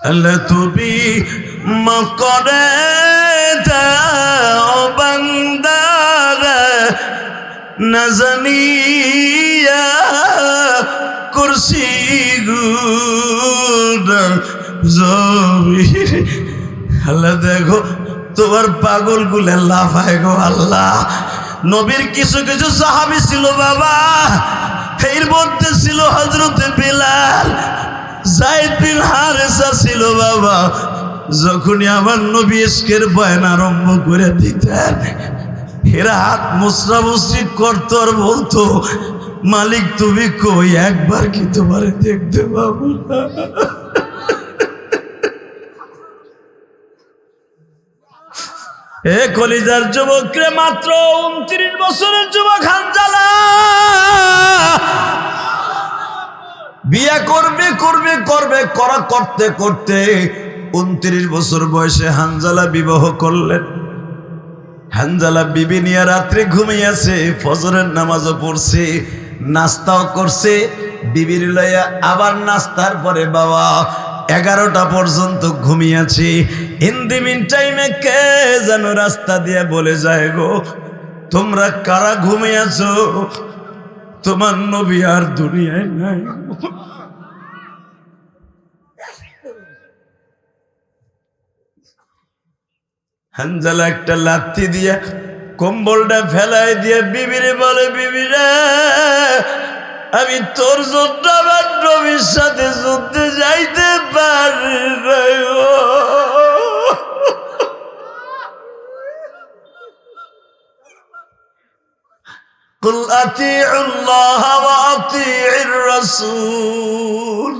আল্লাহ তুমি মাফ করে দাও বান্দারা না জানিয়া কুরসি গুনা জমির। আল্লাহ দেখো তোমার পাগল গুলে লাফায় গো আল্লাহ। নবীর কিছু কিছু সাহাবী ছিল বাবা, এর মধ্যে ছিল হযরতে বিলাল, যায়েদ বিন হারেসা ছিল বাবা। যখনই আমার নবী ইশকের বয়ান আরম্ভ করে দিতেন, এরা হাত মুসরামুসরি করতো আর বলতো, মালিক তুমি কই, একবার কি তোমারে দেখতে পাবো না? এ কলিজার যুবক রে, মাত্র 29 বছরের যুবক হানজালা বিয়া করবে করবে করবে করা করতে করতে 29 বছর বয়সে হানজালা বিবাহ করলেন। হানজালা বিবি নিয়ে রাত্রে ঘুমিয়েছে, ফজরের নামাজও পড়ছে, নাস্তাও করছে বিবির লইয়া। আবার নাস্তার পরে বাবা 11টা পর্যন্ত ঘুমিয়েছে। ইন দি মিন টাইমে কে যেন রাস্তা দিয়ে বলে যায়, গো তোমরা কারা ঘুমিয়েছো? তোমার নবী আর দুনিয়ায় নাই। হানজালা একটা লাথি দিয়া কম্বলটা ফেলাই দিয়ে বিবিরে বলে, বিবিরে আমি তোর জন্য আমার নবীর সাথে যুদ্ধে যাইতে পারি না। কুল আতিউল্লাহ ওয়া আতিউর রাসূল।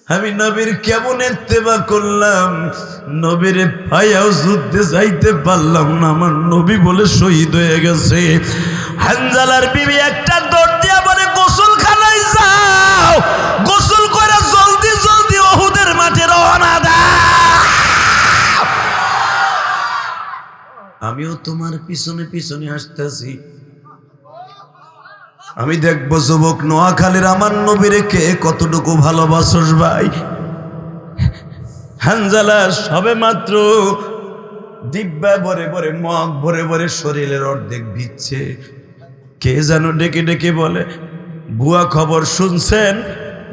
আমি নবীর কেমন ইত্তেবা করলাম, নবীর পায়াও যুদ্ধে যাইতে পারলাম না, আমার নবী বলে শহীদ হয়ে গেছে। হানজালার বিবি একটা দৌড় দিয়া বলে, গোসলখানায় যাও, গোসল করে জলদি জলদি উহুদের মাঠে রওনা দাও। আমিও তোমার পিছনে পিছনে আসতেছি, আমি দেখবো যুবক নোয়াখালীর আমার নবীরে কে কতটুকু ভালোবাসস ভাই। হানজালা সবে মাত্র দিব্যা ভরে ভরে, মগ ভরে ভরে শরীরের অর্ধেক ভিজছে। কে যেন ডেকে ডেকে বলে, ভুয়া খবর শুনছেন,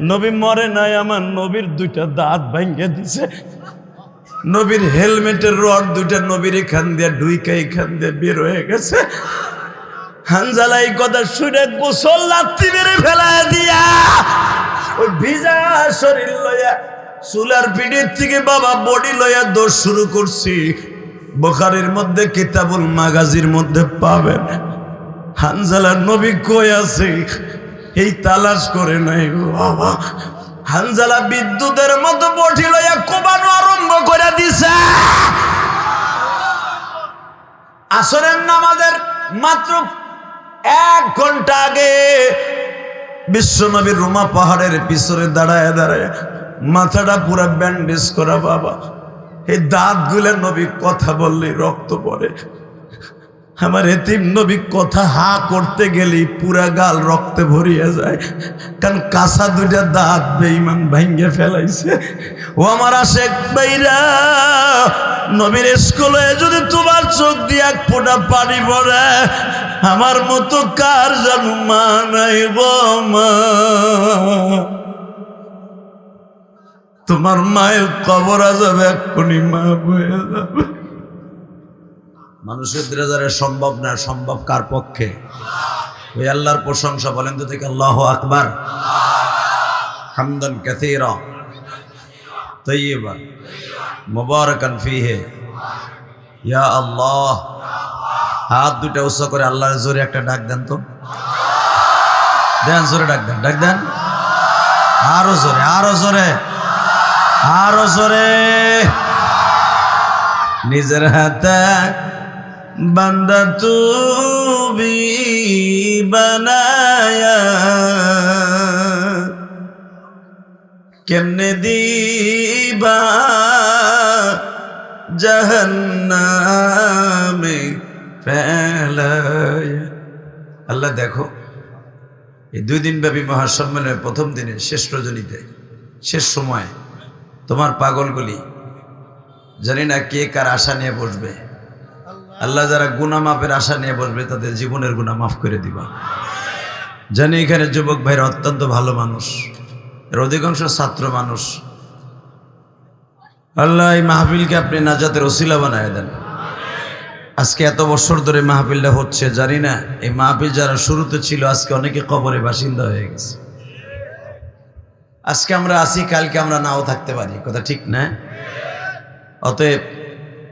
নবী মরে নাই, আমার নবীর 2টা দাঁত ভাঙ্গে দিছে। নবীর হেলমেটের রড 2টা নবীর এখান দিয়ে ঢুইকা এখান দিয়ে বের হয়ে গেছে। হানজালা এই কথা শুনে গোসল লাথি মেরে ফেলায় দিয়া ওই ভিজা শরীর লইয়া চুলার পিঠের থেকে বাবা বডি লইয়া দৌড় শুরু করছি। বুখারীর মধ্যে কিতাবুল মাগাজির মধ্যে পাবেন, হানজালার নবী কই আছে এই তালাশ করে নাই গো বাবা। হানজালা বিদ্যুতের মতো বডি লইয়া কোবানো আরম্ভ করে দিছে। আসরের নামাজের মাত্র 1 ঘন্টা আগে বিশ্বনবীর রুমা পাহাড়ের পিছনে দাঁড়ায় দাঁড়ায় মাথাটা পুরা ব্যান্ডেজ করা বাবা। এই দাঁত গুলে নবী কথা বললে রক্ত পড়ে। আমার এতিম নবী কথা হা করতে গেলেই পুরা গাল রক্তে ভরিয়ে যায়, কারণ কাঁচা 2টা দাঁত বেঈমান ভাঙ্গে ফেলাইছে। ও আমার আশেক ভাইরা, নবীর স্কুলে যদি তোমার চোখ দিয়ে 1 ফোঁটা পানি পড়ে, আমার মতো কার জানু মা নাই গো মা। তোমার মায়ের কবর যাবে এক্ষুনি, মা বয়ে যাবে। মানুষের দ্বারা সম্ভব না, সম্ভব কার পক্ষে? ওই আল্লাহর প্রশংসা বলেন তো থেকে, আল্লাহু আকবার, হামদান কাসীরা তাইয়্যিবান মুবারাকান ফীহি। ইয়া আল্লাহ। হাত 2টা উঁচু করে আল্লাহর জোরে একটা ডাক দেন তো, দেন জোরে ডাক দেন, ডাক দেন আরো জোরে, আরো জোরে, আরো জোরে। নিজের হাতে বান্দা তুমি বানায়া কেমনে দিবা জাহান্নামে ফেলায়া। আল্লাহ দেখো, এই 2 দিন ব্যাপী মহাসম্মেলনের প্রথম দিনে শেষ রজনীতে, শেষ সময় তোমার পাগলগুলি জানি না কে কার আশা নিয়ে বসবে। আল্লাহ যারা গুনাহ মাফের আশা নিয়ে বসবে তাদের জীবনের গুনাহ মাফ করে দিবা। জানি এখানে যুবক ভাইরা অত্যন্ত ভালো মানুষ, এর অধিকাংশ ছাত্র মানুষ। আল্লাহ এই মাহফিলকে আপনি নাজাতের ওসিলা বানায় দেন। আজকে এত বছর ধরে মাহফিলটা হচ্ছে, জানি না এই মাহফিল যারা শুরুতে ছিল আজকে অনেকে কবরে বাসিন্দা হয়ে গেছে। আজকে আমরা আসি, কালকে আমরা নাও থাকতে পারি, কথা ঠিক না? অতএব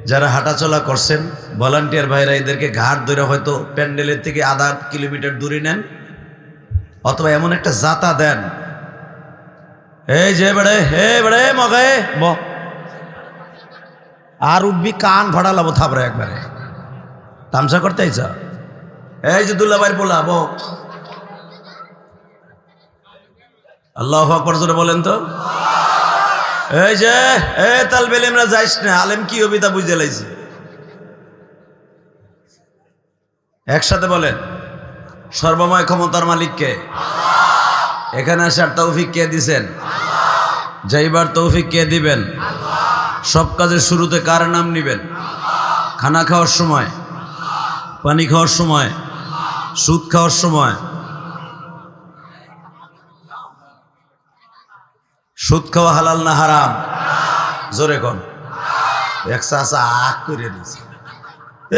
যারা হাঁটাচলা করছেন ভলান্টিয়ার ভাইরা এদেরকে ঘাট ধরে হয়তো প্যান্ডেলের থেকে আধা কিলোমিটার দূরে নেন, অথবা এমন একটা জাতা দেন, এই যে বেড়ে হে বেড়ে মগে ব আর উঠবি কান ভরালাবো থাপড়ে একবারে তামসা করতে আইছা। এই যে দুল্লাভাই বলা ব আল্লাহু আকবার জোরে বলেন তো। এই যে এ তালবেল আমরা যাইস না, আলেম কি হবি তা বুঝতে লাইছি। একসাথে বলেন, সর্বময় ক্ষমতার মালিককে। এখানে আসার তৌফিক কে দিছেন? যাইবার তৌফিক কে দিবেন? সব কাজের শুরুতে কার নাম নিবেন? খানা খাওয়ার সময়, পানি খাওয়ার সময়, সুদ খাওয়ার সময়। সুদ খাওয়া হালাল না হারাম? জোরে কন। একসা আসা আখ করে দিয়েছে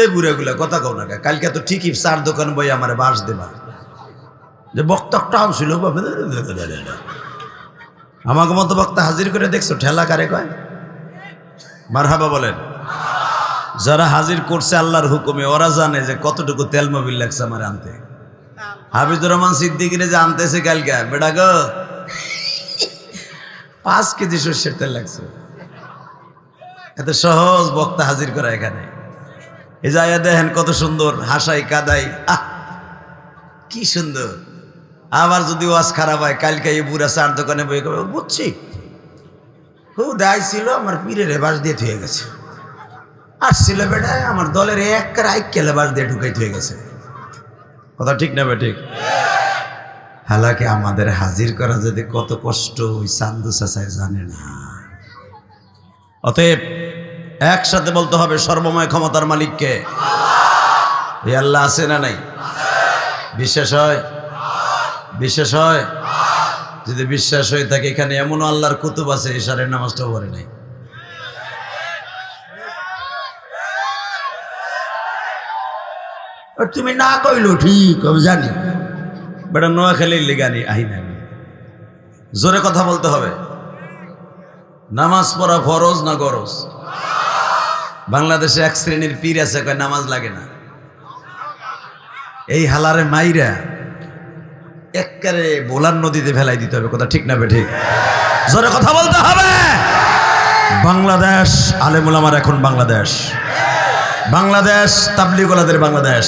এই বুড়াগুলা, কথা কও না। কালকে তো ঠিকই চার দোকান বই আমার বাস দেবা যে বক্তাটা ছিল, আমাকে মতো বক্তা হাজির করে দেখছো, ঠেলা কারে কয়? মারহাবা বলেন। যারা হাজির করছে আল্লাহর হুকুমে ওরা জানে যে কতটুকু তেল মোবিল লাগছে আমার আনতে। হাবিজুর রহমান সিদ্দিকীরে যে আনতেছে কালকে, বেটা গো 5 কেজি সর্ষের তেল লাগছে। এত সহজ বক্তা হাজির করা এখানে। এই যে আয়া দেখেন কত সুন্দর হাসাই কাদাই, কি সুন্দর। আবার যদি ওয়াজ খারাপ হয়, কালকে এই বুড়া চার দোকানে বই করবে, বুঝছি ও দায় ছিল আমার পীরের বাস দিয়ে থুয়ে গেছে, আসছিল বেটা আমার দলের এক রাইকেলে বাস দিয়ে ঢুকাই থুয়ে গেছে। কথা ঠিক না বেঠিক? হালাকে আমাদের হাজির করা যদি কত কষ্ট ওই চান্দু চাচাই জানে না। অতএব একসাথে বলতে হবে সর্বময় ক্ষমতার মালিককে। এই আল্লাহ আছে না নাই? বিশ্বাস হয়? বিশ্বাস হয়? যদি বিশ্বাস হয়ে থাকে, এখানে এমন আল্লাহর কুতুব আছে ইশারের নামাজটাও পড়ে নাই। তুমি না কইলো ঠিক, আমি জানি বেটা নোয়াখালীর লিগানি আহিনা। জোরে কথা বলতে হবে। নামাজ পড়া ফরজ না গরজ? বাংলাদেশে এক শ্রেণীর পীর আছে কয় নামাজ লাগে না। এই হালারে মাইরা একবারে বোলার নদীতে ফেলাই দিতে হবে, কথা ঠিক না বেঠিক? জোরে কথা বলতে হবে। বাংলাদেশ আলেম ওলামার এখন বাংলাদেশ, বাংলাদেশ তাবলীগওয়ালাদের বাংলাদেশ,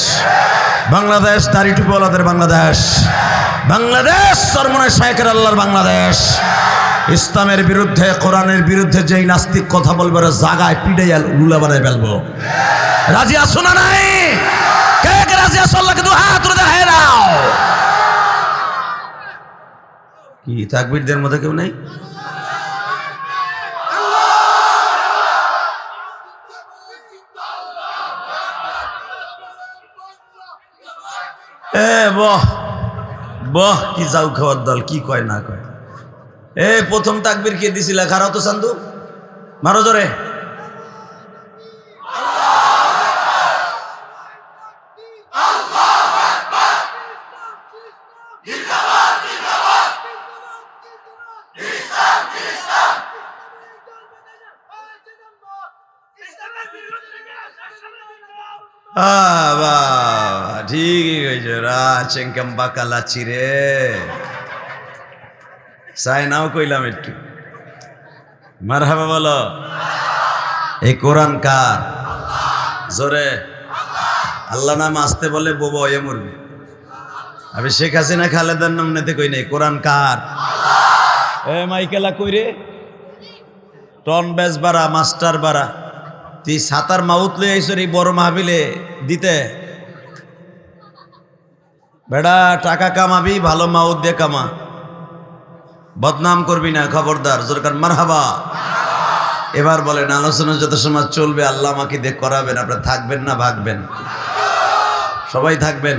বাংলাদেশ দাড়ি টুপিওয়ালাদের বাংলাদেশ, বাংলাদেশ চরমনায় শায়েখের আল্লাহর বাংলাদেশ। ইসলামের বিরুদ্ধে কোরআনের বিরুদ্ধে যেই নাস্তিক কথা বলবে ওরা জাগায় পিটাইয়া লুলা বানায় ফেলবো। রাজি আছো না নাই? কে কে রাজি আছো? আল্লাহকে দু হাত তুলে দেখায় দাও। কি তাকবীরদের মধ্যে কেউ নেই? বহ বহ, কি যাও খাওয়ার দল, কি কয় না কয়। প্রথম তাকবীর কে দিছিল? খারাও তো চান্দু, মারো জোরে। ঠিকই হয়েছে রা চেঙ্কাম বাকালা চিরে চাই নাও কইলাম একটু। মারহাবা বলো। এই কোরআন কার? জোরে আল্লাহ নাম আসতে বলে বোবা হয়ে মরবি। আমি শেখ হাসিনা খালেদার নাম নিতে কই নাই, কোরআন কার? মাইকেলা কইরে টন বেজ বাড়া মাস্টার বাড়া, তুই সাতার মাউত লই আইসর এই বড় মাহফিলে দিতে। বেড়া টাকা কামাবি, ভালো মাউত দিয়ে কামা, বদনাম করবি না, খবরদার। জোরকার মারহাবা। এবার বলেন, আলোচনা যত সময় চলবে আল্লাহ আমাকে দিয়ে করাবেন, আপনারা থাকবেন না ভাগবেন? সবাই থাকবেন,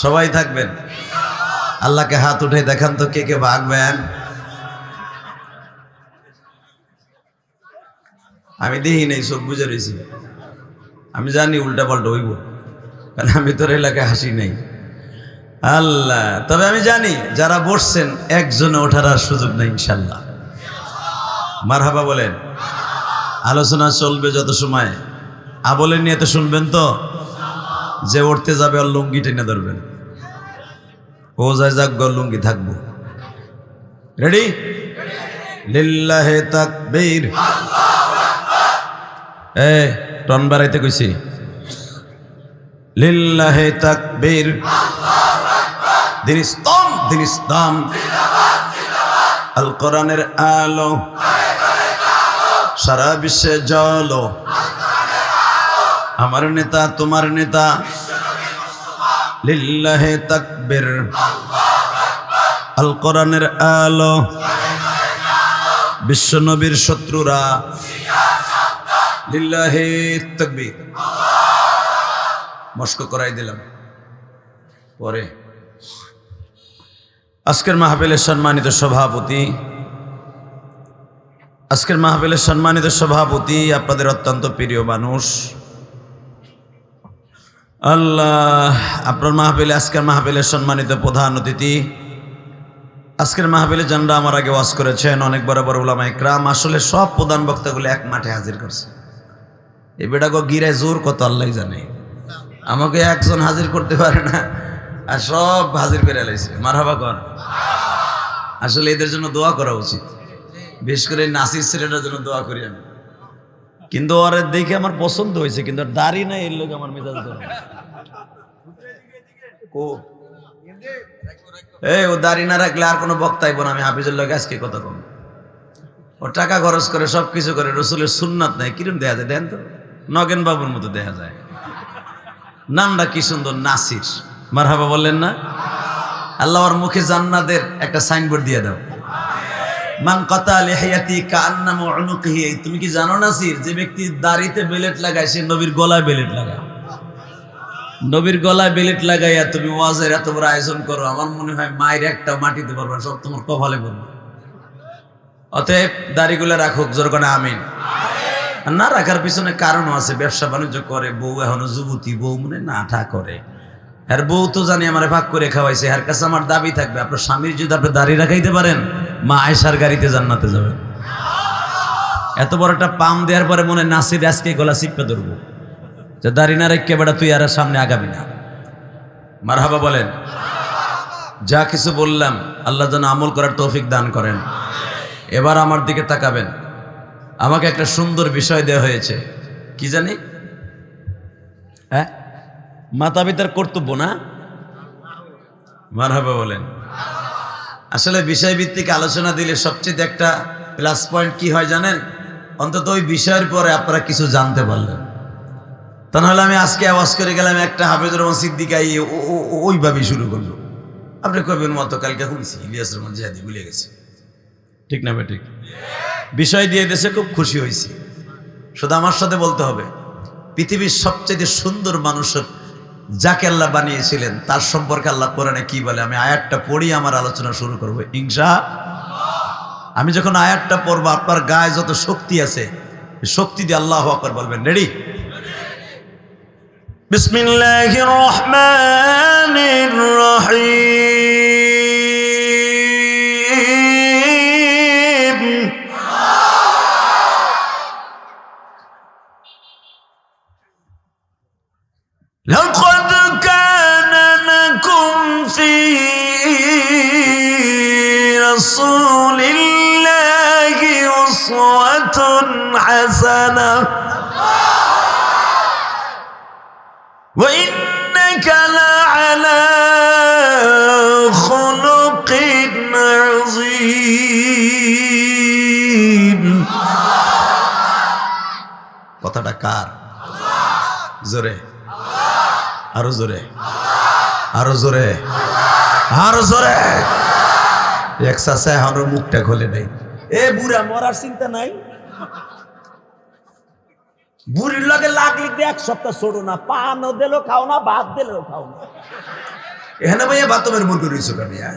সবাই থাকবেন। আল্লাহকে হাত উঠে দেখান তো কে কে ভাগবেন। আমি দেখি নাই, সব বুঝে রয়েছি। আমি জানি উল্টা পাল্টা হইব, কারণ আমি তোর এলাকায় হাসি নাই। আল্লাহ, তবে আমি জানি যারা বসছেন একজনে ওঠার আর সুযোগ নাই ইনশাল্লাহ। মারহাবা বলেন। আলোচনা চলবে যত সময়, আবলের নিয়ে তো শুনবেন তো, যে উঠতে যাবে আর লুঙ্গি টেনে ধরবেন, ও যায় যাক লুঙ্গি থাকবো। রেডি? লিল্লাহে তাকবীর। এ টন বাড়াইতে কইছি। লিল্লাহে তাকবীর। দিন ইসলাম, দিন ইসলাম, আল কোরআনের আলো সারা বিশ্বে জ্বলো। আমার নেতা তোমার নেতা, লিল্লাহে তাকবীর, আল কোরআনের আলো, বিশ্ব নবীর শত্রুরা, লিল্লাহে তাকবীর। মস্ক করাই দিলাম পরে। আজকের মাহফিলের সম্মানিত সভাপতি, আজকের মাহফিলের সম্মানিত সভাপতি, আপনাদের অত্যন্ত প্রিয় মানুষ। আল্লাহ, আপনার মাহফিলে, আজকের মাহফিলের সম্মানিত প্রধান অতিথি, আজকের মাহফিলে যারা আমার আগে ওয়াজ করেছেন, অনেক বড় বড় উলামা ইকরাম, আসলে সব প্রধান বক্তাগুলো এক মাঠে হাজির করছে। এই বেটাকে গিরায় জোর কত আল্লাহ জানে, আমাকে একজন হাজির করতে পারে না, আর সব হাজির করে লাইছে। মারহাবা কর। আসলে এদের জন্য দোয়া করা উচিত, বিশেষ করে নাসির ছেলেটার জন্য দোয়া করি আমি। কিন্তু ওর দেখে আমার পছন্দ হয়েছে, কিন্তু দাড়ি নাই, এর লোক আমার মেজাজ ধরে। এই ও দাড়ি না রাখলে আর কোনো বক্তাইব না। আমি হাফিজুর লোক আজকে কথা কম, ও টাকা খরচ করে সব কিছু করে, রসুলের সুন্নাত নাই, কিরম দেখা যায় দেন তো, নগেন বাবুর মতো দেখা যায়। নামটা কি সুন্দর, নাসির। মারহাবা বললেন না? আল্লাহ ওর মুখে জান্নাতের একটা সাইনবোর্ড দিয়ে দাও। মান কাতা লিহিয়াতি কান্নামু উনুকিহি। তুমি কি জানো নাসির, যে ব্যক্তি দাড়িতে বেলেট লাগায় সে নবীর গলায় বেলেট লাগায়। নবীর গলায় বেলেট লাগাইয়া তুমি ওয়াজের এত বড় আয়োজন করো, আমার মনে হয় মায়ের একটা মাটিতে পারবে, সব তোমার কপালে পড়বে। অতএব দাড়িগুলো রাখুক, জোর করে আমিন। না রাখার পিছনে কারণও আছে, ব্যবসা বাণিজ্য করে, বউ এখনো যুবতী, বউ মনে নাঠা করে। আর বউ তো জানি আমার ভাগ করে খাওয়াইছে, এর কাছে আমার দাবি থাকবে, আপনার স্বামীর যদি আপনি দাড়ি রাখাইতে পারেন, মা আয়েশার গাড়িতে জান্নাতে যাবেন। এত বড় একটা পাম দেওয়ার পরে মনে নাসির আজকে গলা চিপে ধরবো, যে দাড়ি না রেখে বেটা তুই আর সামনে আগাবি না। মারহাবা বলেন। যা কিছু বললাম আল্লাহ যেন আমল করার তৌফিক দান করেন। এবার আমার দিকে তাকাবেন, আমাকে একটা সুন্দর বিষয় দেওয়া হয়েছে, কি জানি, হ্যাঁ, মাতা পিতার কর্তব্য না? মারহাবা বলেন। আসলে বিষয়ভিত্তিক আলোচনা দিলে সবচেয়ে একটা প্লাস পয়েন্ট কি হয় জানেন? অন্তত ওই বিষয়ের পরে আপনারা কিছু জানতে পারলেন। তা নাহলে আমি আজকে আওয়াজ করে গেলাম, একটা হাফেজুর রহমান সিদ্দিকাই ওইভাবেই শুরু করলো, আপনি কবির মতো কালকে শুনছি ইলিয়াস রহমান জিহাদি ভুলে গেছে, ঠিক না ঠিক? বিষয় দিয়ে দেশে খুব খুশি হয়েছি। শুধু আমার সাথে বলতে হবে, পৃথিবীর সবচেয়ে সুন্দর মানুষের যাকে আল্লাহ বানিয়েছিলেন তার সম্পর্কে আল্লাহ কোরআনে কি বলে, আমি আয়াতটা পড়ি আমার আলোচনা শুরু করবো ইনশাআল্লাহ। আমি যখন আয়াতটা পড়বো, আপনার গায়ে যত শক্তি আছে শক্তি দিয়ে আল্লাহু আকবার বলবেন। রেডি? বিসমিল্লাহির রহমানির রহিম। লাকাদ কানা লাকুম ফি রাসূলিল্লাহি উসওয়াতুন হাসানাহ وإنك لعلى خلق عظيم। কথাটা কার? জোরে, আরো জোরে, আরো জোরে, আরো জোরে। এক চাচা এখনো মুখটা খোলে নাই। এ বুড়া, মরার চিন্তা নাই? বুড়ির লগে লাগলি এক সপ্তাহ ছোড়ো না, পানও দিলেও খাও না, ভাত দিলেও খাও না। এখানে ভাইয়া বাতমের মুরগি রয়েছে কামিয়া,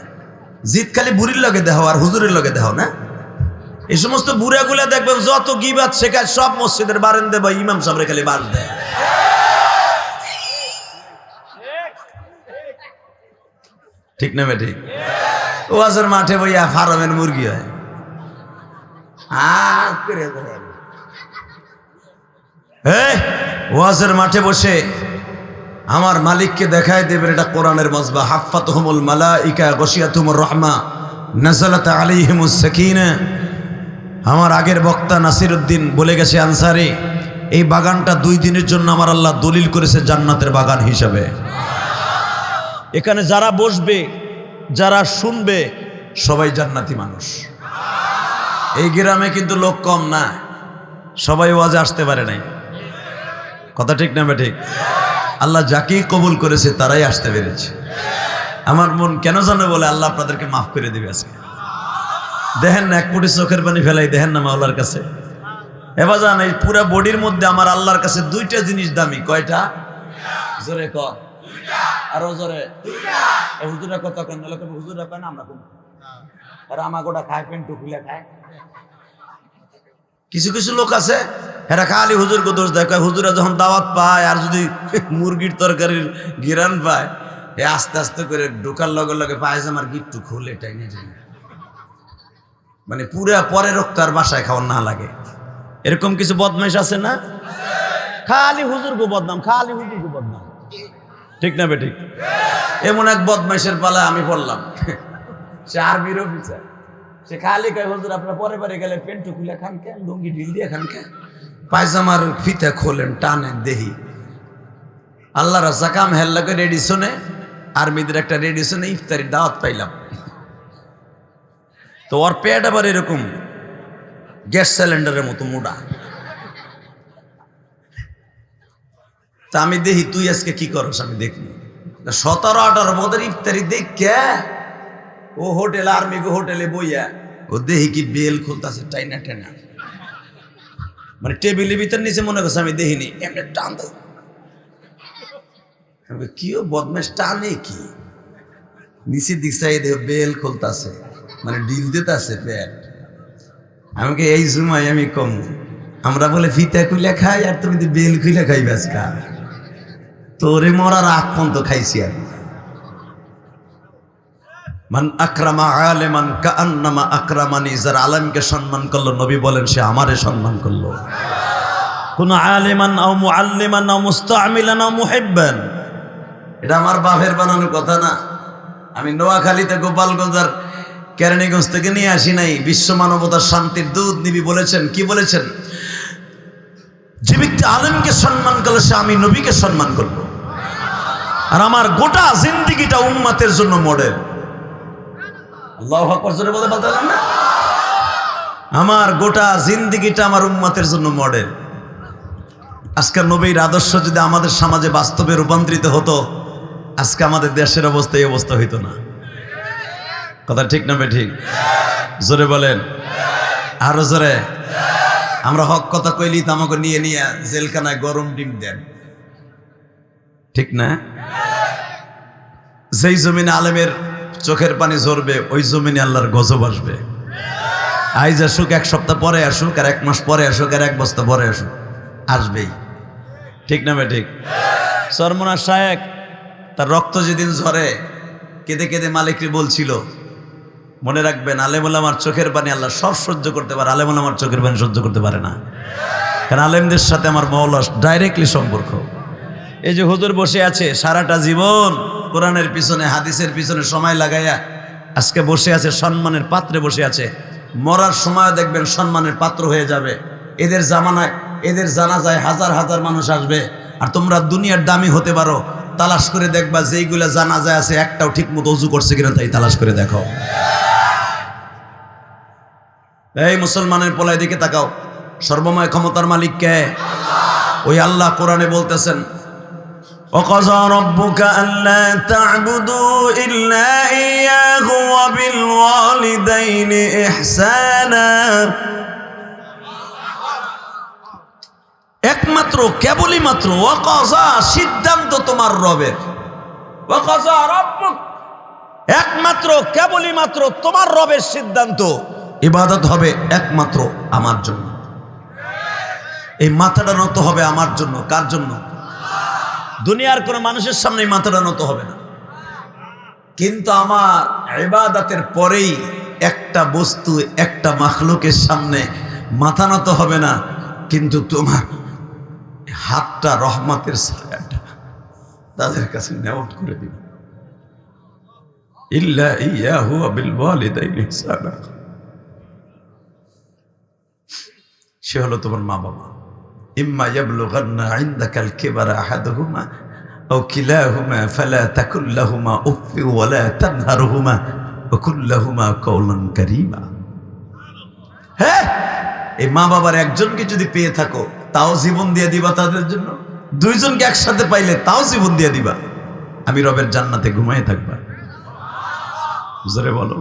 জিত খালি বুড়ির লগে দেহ আর হুজুরের লগে দেহ না। এই সমস্ত বুড়াগুলা দেখবেন যত গিবাত শেখায় সব মসজিদের বারান্দে বা ইমাম সাহেবরে খালি বাস দেয়। ঠিক না বে ঠিক? ওয়াজের মাঠে বইয়া ফার্মের মুরগি হয়। ওয়াজের মাঠে বসে আমার মালিককে দেখায় দেবেন এটা কোরআনের মজবা। হাফাতহুমুল মালাইকা গশিয়াতুমুর রহমা নাযালাত আলাইহিমুস সাকিনা। আমার আগের বক্তা নাসিরউদ্দিন বলে গেছে আনসারী, এই বাগানটা 2 দিনের জন্য আমার আল্লাহ দলিল করেছে জান্নাতের বাগান হিসাবে। এখানে যারা বসবে, যারা শুনবে, সবাই জান্নাতি মানুষ। এই গ্রামে কিন্তু লোক কম না, সবাই ওয়াজে আসতে পারে নাই। কথা ঠিক না বে ঠিক? আল্লাহ যাকেই কবুল করেছে তারাই আসতে পেরেছে। আমার মন কেন জানো বলে আল্লাহ আপনাদেরকে মাফ করে দিবে আজকে। দেখেন না, এক কোটি চোখের পানি ফেলাই, দেখেন না মাওলার কাছে। এবার জান, এই পুরা বডির মধ্যে আমার আল্লাহর কাছে 2টা জিনিস দামি। কয়টা? জোরে ক, আরো জোরে। হুজুরা কত কেন? হুজুরা কয় না আমরা কোন আর আমাকে ওটা খায়, পেন্টু খুলে খায়। কিছু কিছু লোক আছে এরা খালি হুজুরকে দোষ দেয়। হুজুরা যখন দাওয়াত পায় আর যদি মুরগির তরকারির গিরান পায়, এ আস্তে আস্তে করে ঢোকার লগে লগে পায়জামার গিট্টু খুলে টাইনে টাইনে, মানে পুরা পরে রক্ত আর বাসায় খাওয়ার না লাগে। এরকম কিছু বদমাইশ আছে না? খালি হুজুরকে বদনাম, খালি হুজুরকে বদনাম। ঠিক না বে ঠিক? এমন এক বদমাইশের পালায় আমি পড়লাম। সে আর্মির অফিসার। সে খালি কয় হুজুর আপনার পরে পরে গেলে পেন্টু খুলে খান কেন, লুঙ্গি ঢিল দিয়ে খান কেন, পায়জামার ফিতা খোলেন, টানেন দেহি। আল্লাহ রাজাকাম হেল্লাকে রেডিশনে, আর্মিদের একটা রেডিশনে ইফতারির দাওয়াত পাইলাম। তো ওর পেট আবার এরকম গ্যাস সিলিন্ডারের মতো মোটা। তা আমি দেখি তুই আজকে কি করস, আমি দেখি 17-18 বছর ইফতারি দেখ কে ও হোটেল, আর্মি হোটেলে বইয়া ও দেখি কি বেল খুলতেছে টাইনা টাইনা, মানে টেবিলের ভিতর নিচে মনে করছে আমি দেখিনি, এমনি টান দেয়। কি ও বদমাস টানে কি নিচে দিক সাইডে বেল খুলতেছে, মানে ডিল দিতেছে পেট। আমাকে এই সময় আমি কম, আমরা বলে ফিতা খুলে খাই আর তুমি বেল খুলে খাই আজকা, তোরে মরার আগ পর্যন্ত খাইছি আমি। মান আকরামা আলেমান কাআন্নামা আকরামানি, যারা আলেমকে সম্মান করলো নবী বলেন সে আমারে সম্মান করলো। কোন আলেমান আও মুআল্লিমান আও মুস্তাআমিলান আও মুহিব্বান, এটা আমার বাপের বানানো কথা না। আমি নোয়াখালীতে গোপালগঞ্জ আর কেরানীগঞ্জ থেকে নিয়ে আসি নাই। বিশ্ব মানবতার শান্তির দূত নবী বলেছেন, কি বলেছেন? যে ব্যক্তি আলেমকে সম্মান করলো সে আমি নবীকে সম্মান করলো। আর আমার গোটা জিন্দেগিটা উম্মতের জন্য মডেল। আল্লাহু আকবার জোরে বলতে পারলেন না? আমার গোটা জিন্দেগিটা আমার উম্মতের জন্য মডেল। আজকে নবীর আদর্শ যদি আমাদের সমাজে বাস্তবে রূপান্তরিত হতো, আজকে আমাদের দেশের অবস্থা এই অবস্থা হইতো না। কথা ঠিক না বে ঠিক? জোরে বলেন, আরো জোরে। আমরা হক কথা কইলি তো আমাকে নিয়ে নিয়ে জেলখানায় গরম ডিম দেন, ঠিক না? যেই জমিনে আলেমের চোখের পানি ঝরবে ওই জমিনে আল্লাহর গজব আসবে। আইজ আসুক, 1 সপ্তাহ পরে আসুক, আর 1 মাস পরে আসুক, আর 1 বস্তা পরে আসুক, আসবেই। ঠিক না বে ঠিক? সরমনা শায়েক তার রক্ত যেদিন ঝরে কেঁদে কেঁদে মালিককে বলছিল, মনে রাখবেন আলেমুল আমার চোখের পানি আল্লাহ সব সহ্য করতে পারে, আলেমুল আমার চোখের পানি সহ্য করতে পারে না। কারণ আলেমদের সাথে আমার মওলা ডাইরেক্টলি সম্পর্ক। এই যে হুজুর বসে আছে সারাটা জীবন কোরআনের পিছনে হাদিসের পিছনে সময় লাগাইয়া আজকে বসে আছে, সম্মানের পাত্রে বসে আছে। মরার সময় দেখবেন সম্মানের পাত্র হয়ে যাবে। এদের জামানায়, এদের জানাজায় হাজার হাজার মানুষ আসবে। আর তোমরা দুনিয়ার দামি হতে পারো, তালাশ করে দেখবা যেইগুলা জানাজায় আছে একটাও ঠিক মতো ওযু করছে কিনা তাই তালাশ করে দেখো। এই মুসলমানের পোলায় দিকে তাকাও, সর্বময় ক্ষমতার মালিক কে? ওই আল্লাহ কোরআনে বলতেছেন, وَقَضَى رَبُّكَ أَلَّا تَعْبُدُوا إِلَّا إِيَّاهُ وَبِالْوَالِدَيْنِ إِحْسَانًا একমাত্র কেবলই মাত্র ওয়াকাযা, সিদ্ধান্ত তোমার রবের। ওয়াকাযা রাব্বুক, একমাত্র কেবলই মাত্র তোমার রবের সিদ্ধান্ত। ইবাদত হবে একমাত্র আমার জন্য। এই মাথাটা নত হবে আমার জন্য। কার জন্য? দুনিয়ার কোনো মানুষের সামনে মাথাটা নত হবে না। কিন্তু আমার ইবাদতের পরেই একটা বস্তু, একটা মাখলুকের সামনে মাথা নত হবে না, কিন্তু তোমার হাতটা, রহমতের ছায়াটা তাদের কাছে নেওয়াত করে দিবে। ইল্লা ইয়াহু ওয়া বিল ওয়ালিদাইনি ইহসানা, সে হলো তোমার মা বাবা। ইম্মা ইয়াবলুগান্না ইনদাকাল কিবারা আহাদুহুমা আও কিলাহুমা ফালা তাকুল লাহুমা উফফি ওয়া লা তানহারহুমা ওয়া কুল লাহুমা কাওলান কারীমা। হ্যাঁ, এই মা বাবার একজনকে যদি পেয়ে থাকো তাও জীবন দিয়ে দিবা তাদের জন্য, দুইজনকে একসাথে পাইলে তাও জীবন দিয়ে দিবা, আমি রবের জান্নাতে ঘুমায় থাকবা। জোরে বলো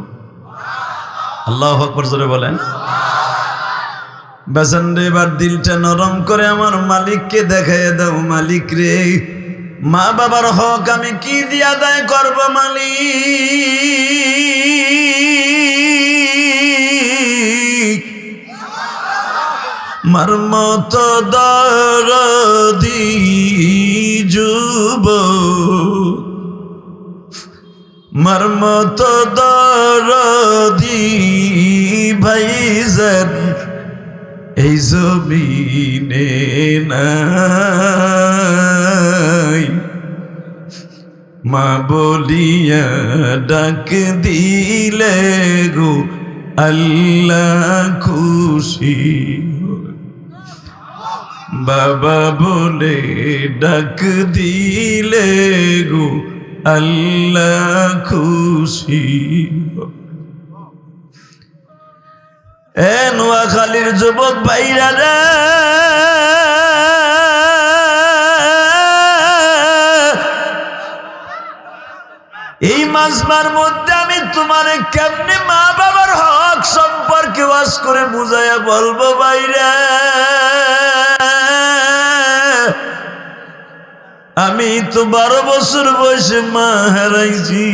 আল্লাহু আকবার, জোরে বলেন। বাজান রে, এবার দিলটা নরম করে আমার মালিককে দেখাইয়া দাও। মালিক রে, মা বাবার হক আমি কি দিয়ে আদায় করব মালিক? মার মতো দরদি যুবক, মার মতো দরদি ভাইজান এই জমিনে নাই। মা বলিয়া ডাক দিলে গো আল্লাহ খুশি, বাবা বলে ডাক দিলে গো আল্লাহ খুশি। এ নোয়াখালীর যুবক ভাইরা রে, এই মাজমার মধ্যে আমি তোমারে কেমনে মা বাবার হক সম্পর্কে ওয়াজ করে বুঝাইয়া বলবো ভাইরা? আমি তো 12 বছর বয়সে মা হারাইছি।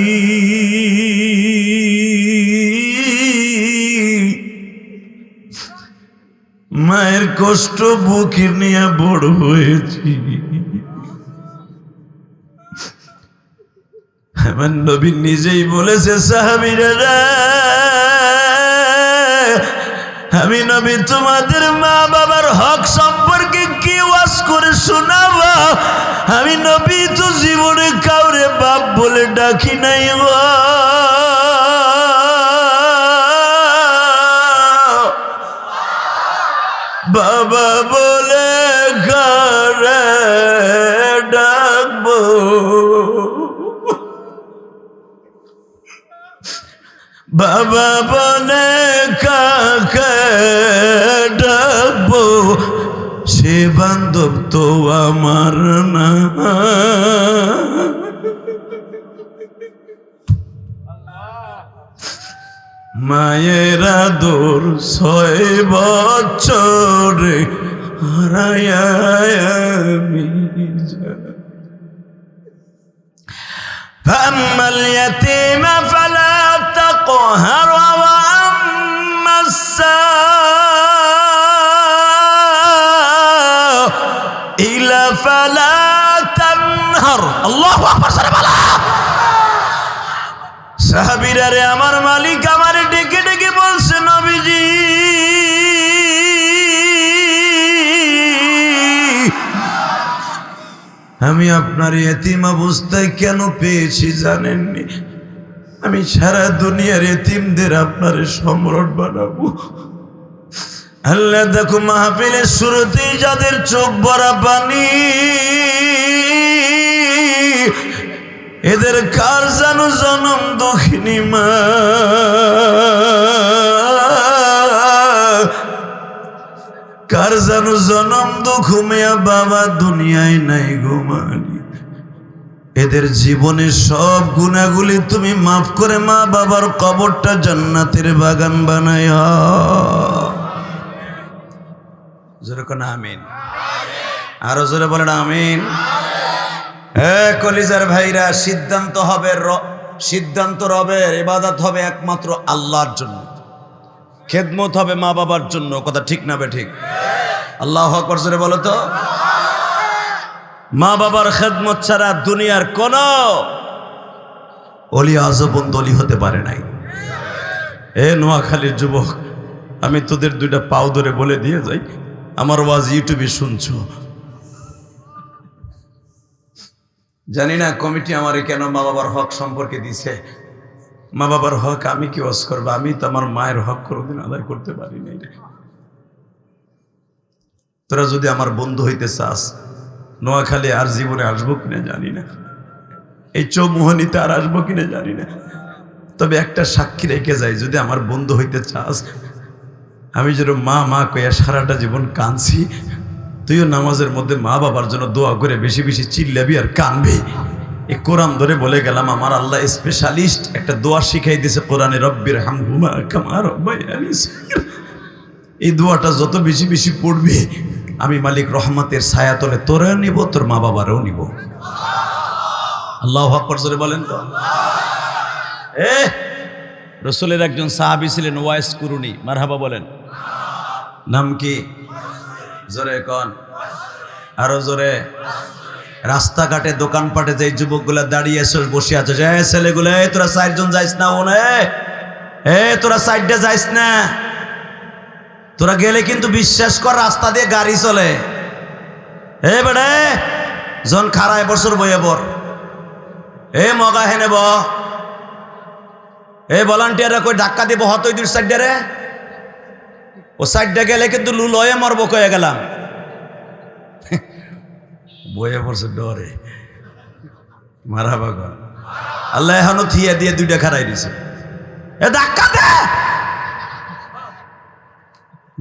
মায়ের কষ্ট বুকে নিয়ে বড় হয়েছি। আমার নবী নিজেই বলেছে, সাহাবীরা আমি নবী তোমাদের মা বাবার হক সম্পর্কে কি ওয়াজ করে শোনাবো? আমি নবী তো জীবনে কাউরে বাপ বলে ডাকি নাই গো। বাবা বলে ঘরে ডাকবো, বাবা বলে কাকে ডাকবো, সে বান্ধব তো আমার না। মায়ের আদর 6 বছরে হারায়া আমি فأما اليتيم فلا تقهر وأما السائل فلا تنهر। الله أكبر। সাহাবীরা রে, আমার মালিক আমারে ডেকে ডেকে বলছে, নবীজি আমি আপনার এতিম অবস্থায় কেন পেয়েছি জানেননি? আমি সারা দুনিয়ার এতিমদের আপনার সম্রাট বানাবো। আল্লাহ দেখো, মাহফিলের শুরুতেই যাদের চোখ ভরা পানি, এদের কার যেন জনম দুঃখিনী মা, কার যেন জনম দুঃখ মেয়া বাবা দুনিয়ায় নাই ঘুমানি। এদের জীবনের সব গুনাহগুলি তুমি মাফ করে মা বাবার কবরটা জান্নাতের বাগান বানায়া। জোরে কোন আমিন, আরো জোরে বলেন আমিন। কলিজার ভাইরা, সিদ্ধান্ত রবের, ইবাদত হবে একমাত্র আল্লাহর জন্য, খেদমত হবে মা বাবার জন্য। কথা ঠিক না বে ঠিক? আল্লাহু আকবার জোরে বলো তো। মা বাবার খেদমত ছাড়া দুনিয়ার কোন অলি আজও বন্ধ অলি হতে পারে নাই। নোয়াখালীর যুবক, আমি তোদের দুইটা পাও ধরে বলে দিয়ে যাই, আমার ওয়াজ ইউটিউবে শুনছো, জানি না কমিটি আমারে কেন মা বাবার হক সম্পর্কে দিছে। মা বাবার হক আমি কি ওয়াজ করবো? আমি তো আমার মায়ের হক কোনোদিন আদায় করতে পারি নাই রে। তোরা যদি আমার বন্ধু হইতে চাস, নোয়াখালী আর জীবনে আসবো কিনা জানি না, এই চৌমোহনীতে আর আসবো কিনা জানি না, তবে একটা সাক্ষী রেখে যাই, যদি আমার বন্ধু হইতে চাস, আমি যেন মা মা কইয়া সারাটা জীবন কাঁদছি, তুইও নামাজের মধ্যে মা বাবার জন্য দোয়া করে বেশি বেশি চিল্লাবি আর কানবি। এই কোরআন ধরে বলে গেলাম, আমার আল্লাহ স্পেশালিস্ট একটা দোয়া শিখাই দিয়েছে কোরআনে, রব্বির হামহুমা কামা রাব্বায়ানি সগীরা। এই দোয়াটা যত বেশি বেশি পড়বি, আমি মালিক রহমতের ছায়াতলে তোরেও নিব, তোর মা বাবারও নিব। আল্লাহু আকবার জোরে বলেন তো। রসুলের একজন সাহাবী ছিলেন ওয়াইস কুরুনি, মারহাবা বলেন। নাম কি? জোরে কন, আরো জোরে। রাস্তাঘাটে দোকানপাটে যে যুবকগুলা দাঁড়িয়ে বসে আছে, যে ছেলেগুলো, তোরা চারজন যাইস না, তোরা সাইডে যাইস না, তোরা গেলে কিন্তু বিশ্বাস কর রাস্তা দিয়ে গাড়ি চলে। বেড়ে জন খারায় বছর বইয়ে বর, মগা হেনে ব, ভলান্টিয়াররা কই ধাক্কা দিব হতই দুই সাইডে রে, ও সাইডে গেলে কিন্তু লুলয়ে মরবো কয়ে গেলাম। বইয়ে পড়ছে ডরে, মারা বাগন। আল্লাহ এখনো থিয়া দিয়ে দুইটা খারাই দিছে, ধাক্কা দে।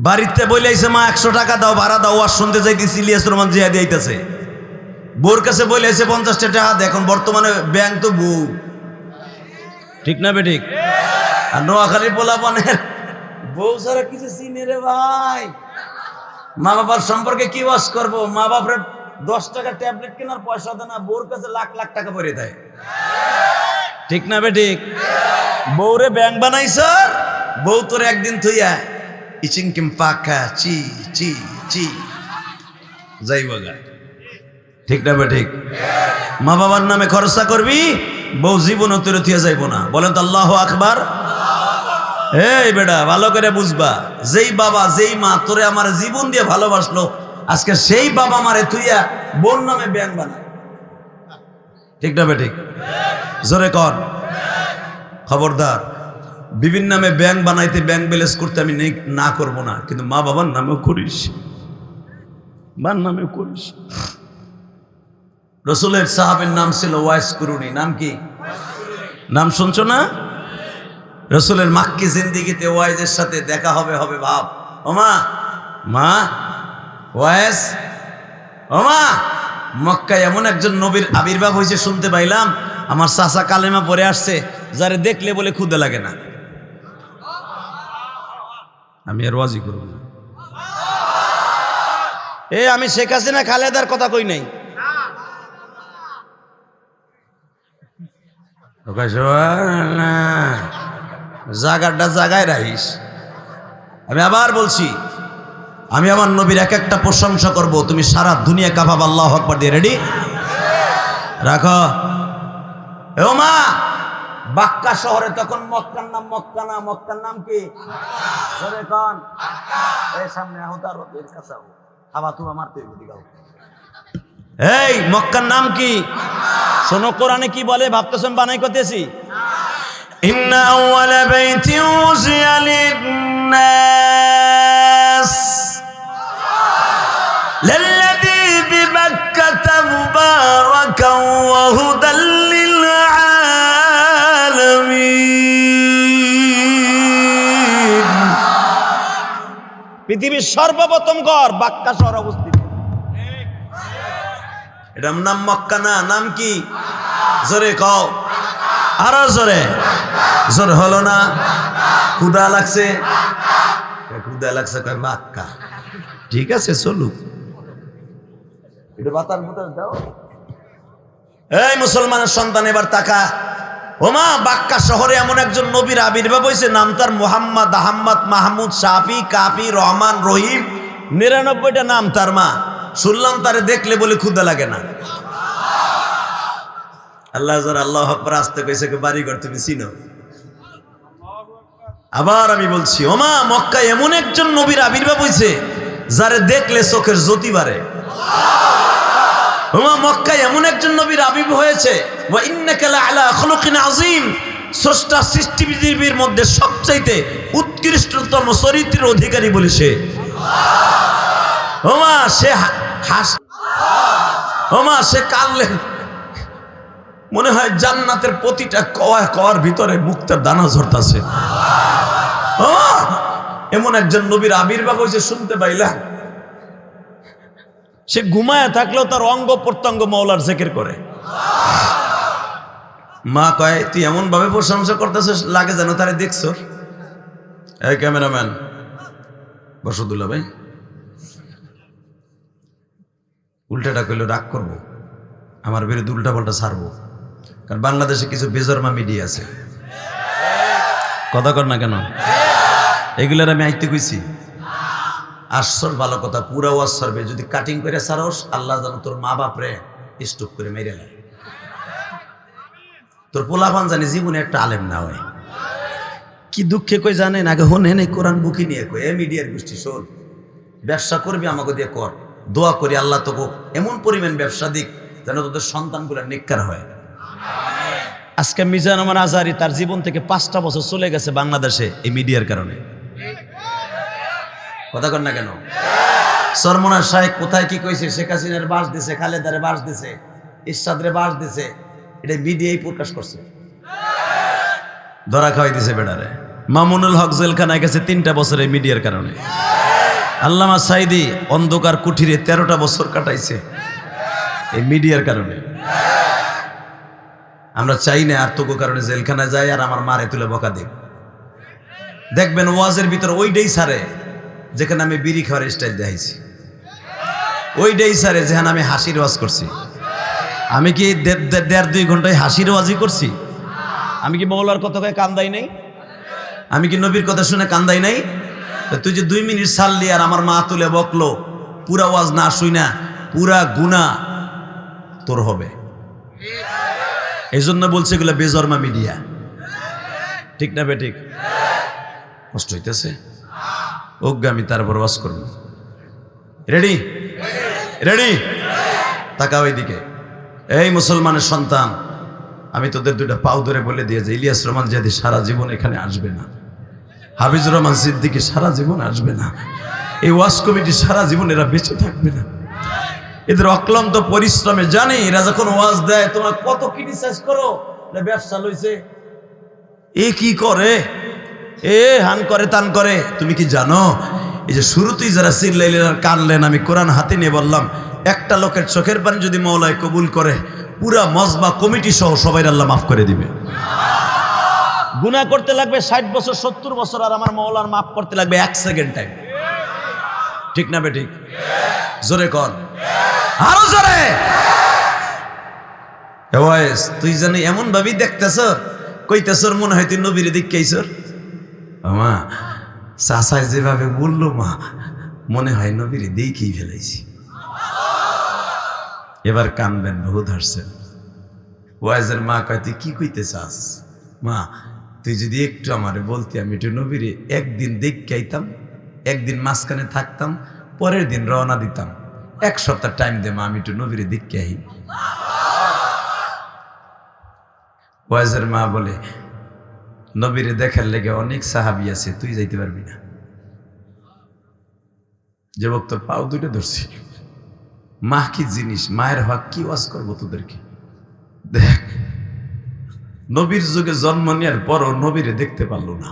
বাড়িতে বইলাইছে, মা 100 টাকা দাও, ভাড়া দাও, আর শুনতে যাইতেছি ইলিয়াস রহমান জিয়া দিয়েছে। বউর কাছে বইলাইছে 50 টাকা। এখন বর্তমানে ব্যাংক তো বউ, ঠিক না বে ঠিক? আর নোয়াখালী পোলাপানের বউ ছাড়া কিছু চিনে রে ভাই। মা বাবার সম্পর্কে কি ওয়াজ করবো? মা বাপরে 10 টাকা ট্যাবলেট কেনার পয়সা দেয় না, বউর কাছে লাখ লাখ টাকা পরে দেয়, ঠিক না বে ঠিক? বউরে ব্যাংক বানাইছ, বউ তোর একদিন থইয়া ইচিং কিম পাকা চি চি চি যাইব গা, ঠিক না বে ঠিক? মা বাবার নামে খরচা করবি, বউ জীবন তোর থিয়া যাইব না। বলেন তো আল্লাহু আকবার। এই বেটা, ভালো করে বুঝবা, যেই বাবা যেই মা তোরে আমার জীবন দিয়ে ভালোবাসলো, আজকে সেই বাবা মারে তুইয়া বোন নামে ব্যাংক বানায়, ঠিক না বে ঠিক? জোরে কর। খবরদার, বিভিন্ন নামে ব্যাংক বানাইতে, ব্যাংক ব্যালেন্স করতে আমি না করবো না, কিন্তু মা বাবার নামেও করিস, মার নামেও করিস। রসুলের সাহাবের নাম ছিল ওয়াইস কুরুনি। নাম কি? নাম শুনছো না? রসুলের মাক্কি জিন্দিগিতে ওয়াইজের সাথে দেখা হবে ভাব। ওমা মা ওয়াইস, ওমা মক্কায় এমন একজন নবীর আবির্ভাব হয়েছে শুনতে পাইলাম, আমার চাচা কালেমা পরে আসছে, যারে দেখলে বলে ক্ষুদে লাগে না। আমি আর ওয়াজি করব না। আমি শেখ হাসিনা খালেদার কথা কই নাই, জায়গাটা জায়গায় রাখিস। আমি আবার বলছি, আমি আমার নবীর এক একটা প্রশংসা করব, তুমি সারা দুনিয়া কাঁপাবে আল্লাহু আকবার দিয়ে। রেডি রাখো। ও মা, বাক্কা শহরে তখন মক্কার নাম মক্কা না, মক্কার নাম কি? সামনে এই মক্কার নাম কি? শোনো কোরআনে কি বলে, ভাবতেছেন বানাই করতেছি। ইন্না আউয়ালা বাইতিন উযিয়া লিন-নাস লাল্লাযী বিবাক্কাতা মুবারাকান ওয়া হুদাল লিল-আলামিন। পৃথিবীর সর্বপ্রথম ঘর বাক্কা শহর অবস্থিত। এটার নাম মক্কা না, নাম কি? জোরে কও, আরো জোরে। জোর হলো না? ক্ষুধা লাগছে, ক্ষুধা লাগছে, কয় বাক্কা। ঠিক আছে চলুক, এটা বাতাস বাতাস দাও। এই মুসলমানের সন্তান এবার তাকা। ওমা, বাক্কা শহরে এমন একজন নবীর আবির্ভাব হয়েছে, নাম তার মোহাম্মদ, আহম্মদ, মাহমুদ, শাফি, কাফি, রহমান, রহিম, 99টা নাম তার। মা শুনলাম তারে দেখলে বলে ক্ষুধা লাগে না। আল্লাহ আল্লাহ আকবার আসতে কইছে বাড়িঘর তুমি চিনো। আবার আমি বলছি, ওমা মক্কায় এমন একজন নবীর আবির্ভাব হয়েছে যারে দেখলে চোখের জ্যোতি বাড়ে। ওমা মক্কায় এমন একজন নবীর আবির্ভাব হয়েছে, ওয়া ইন্নাকা লাআলা খুলুকিন আযীম, স্রষ্টা সৃষ্টি পৃথিবীর মধ্যে সবচাইতে উৎকৃষ্টতম চরিত্রের অধিকারী বলে সে। ওমা সে ওমা সে কাঁদলে মনে হয় জান্নাতের প্রতিটা কওয়ার ভিতরে মুক্তার দানা ঝরতাছে। এমন একজন নবীর আবির্ভাব হয়েছে শুনতে পাইলাম। সে ঘুমায় থাকলেও তার অঙ্গ প্রত্যঙ্গ মওলার জিকির করে। মা কয় তুই এমন ভাবে প্রশংসা করতেছিস লাগে যেন তারে দেখছো। এই ক্যামেরাম্যান বসদুল্লাহ ভাই, উল্টাটা কইলে রাগ করবো, আমার বিরুদ্ধে উল্টা পাল্টা ছাড়বো, কারণ বাংলাদেশে কিছু বেজরমা মিডিয়া আছে। কথা কর না কেন? এগুলার আমি আইতে কইছি আসর ভালো কথা, পুরা ওয়াজ সারবে, যদি কাটিং করে সারস আল্লাহ জানো তোর মা বাপরে স্টক করে মেরে নেয়, তোর পোলাপান জানি জীবনে একটা আলেম না হয়। কি দুঃখে কই জানেন, আগে হনেন এই কোরআন বুকি নিয়ে কই এ মিডিয়ার গোষ্ঠী শোন, ব্যবসা করবি আমাকে দিয়ে কর, দোয়া করি আল্লাহ তোকে এমন পরিমাণ ব্যবসা দিক যেন তোদের সন্তানগুলো নেককার হয়। আজকে মিজান রহমান আজহারী তার জীবন থেকে 5টা বছর চলে গেছে বাংলাদেশে এই মিডিয়ার কারণে। কথা কর না কেন? সরমনার শাহেক কোথায় কি কইছে, শেখ হাসিনার বাস দিছে, খালেদারে বাস দিছে, ইরশাদরে বাস দিছে, এটা মিডিয়াই প্রকাশ করছে, ধরা খাওয়াই দিছে বেড়ারে। মামুনুল হক জেলখানায় গেছে 3টা বছর এই মিডিয়ার কারণে। আল্লামা সাইদি অন্ধকার কুঠিরে 13টা বছর কাটাইছে এই মিডিয়ার কারণে। আমরা চাই না আর তোকে কারণে জেলখানায় যায় আর আমার মারে তুলে বকা দেব। দেখবেন ওয়াজের ভিতর ওইটাই সারে যেখানে আমি বিড়ি খাওয়ার স্টাইল দেখাইছি, ওইটাই সারে যেখানে আমি হাসির ওয়াজ করছি। আমি কি 1.5-2 ঘন্টায় হাসির ওয়াজই করছি? আমি কি মওলার কথা কয়ে কান্দাই নাই? আমি কি নবীর কথা শুনে কান্দাই নাই? তুই যে 2 মিনিট ছাড়লি আর আমার মা তুলে বকলো, পুরা ওয়াজ না শুই না, পুরা গুনাহ তোর হবে। এই জন্য বলছে এগুলো বেজরমা মিডিয়া, ঠিক না বেঠিক? কষ্ট হইতেছে ওকে, আমি তারপর ওয়াজ করব। Ready ready? তাকাও এইদিকে। এই মুসলমানের সন্তান, আমি তোদের 2টা পাও ধরে বলে দিয়ে যে ইলিয়াস রহমান জিহাদি সারা জীবন এখানে আসবে না, হাফিজুর রহমান সিদ্দিকী সারা জীবন আসবে না, এই ওয়াজ কমিটি সারা জীবন এরা বেঁচে থাকবে না। এদের অক্লান্ত পরিশ্রমে জানি এরা যখন ওয়াজ দেয় তোমরা কত ক্রিটিসাইজ করো, ব্যবসা লইছে, এ কি করে, এ হান করে তান করে। তুমি কি জানো এই যে শুরুতেই যারা চিল্লাইলেন আর কানলেন, আমি কোরআন হাতে নিয়ে বললাম একটা লোকের চোখের পানি যদি মওলায় কবুল করে পুরা মজমা কমিটি সহ সবাই আল্লাহ মাফ করে দিবে। গুনাহ করতে লাগবে 60 বছর 70 বছর, আর আমার মওলার মাফ করতে লাগবে 1 সেকেন্ড টাইম, ঠিক না বেঠিক? জোরে কর, আরো জোরে। তুই জানি এমন ভাবেই দেখতেছ কইতেছর মনে হয় তুই নবীর দিক কেইছর। মা চাচাই যেভাবে বললো মা মনে হয় নবীর দিকেই ফেলাইছি। এবার কানবেন, বহুত হাসছেন। ওয়াইজের মা কয় তুই কি কইতে চাস? মা তুই যদি একটু আমারে বলতি আমি একটু নবীরে একদিন দেখতে আইতাম, একদিন মাঝখানে থাকতাম, পরের দিন রওনা দিতাম, 1 সপ্তাহ টাইম দে মা, আমি একটু নবীরে দেখতে আই। ওয়াইজের মা বলে নবীরে দেখার লেগে অনেক সাহাবী আছে, তুই যাইতে পারবি না। যুবক তোর পাও 2টা ধরছি, মা কি জিনিস, মায়ের হক কি ওয়াজ করবো তোদেরকে। দেখ নবীর যুগে জন্ম নেওয়ার পরও নবীরে দেখতে পারলো না,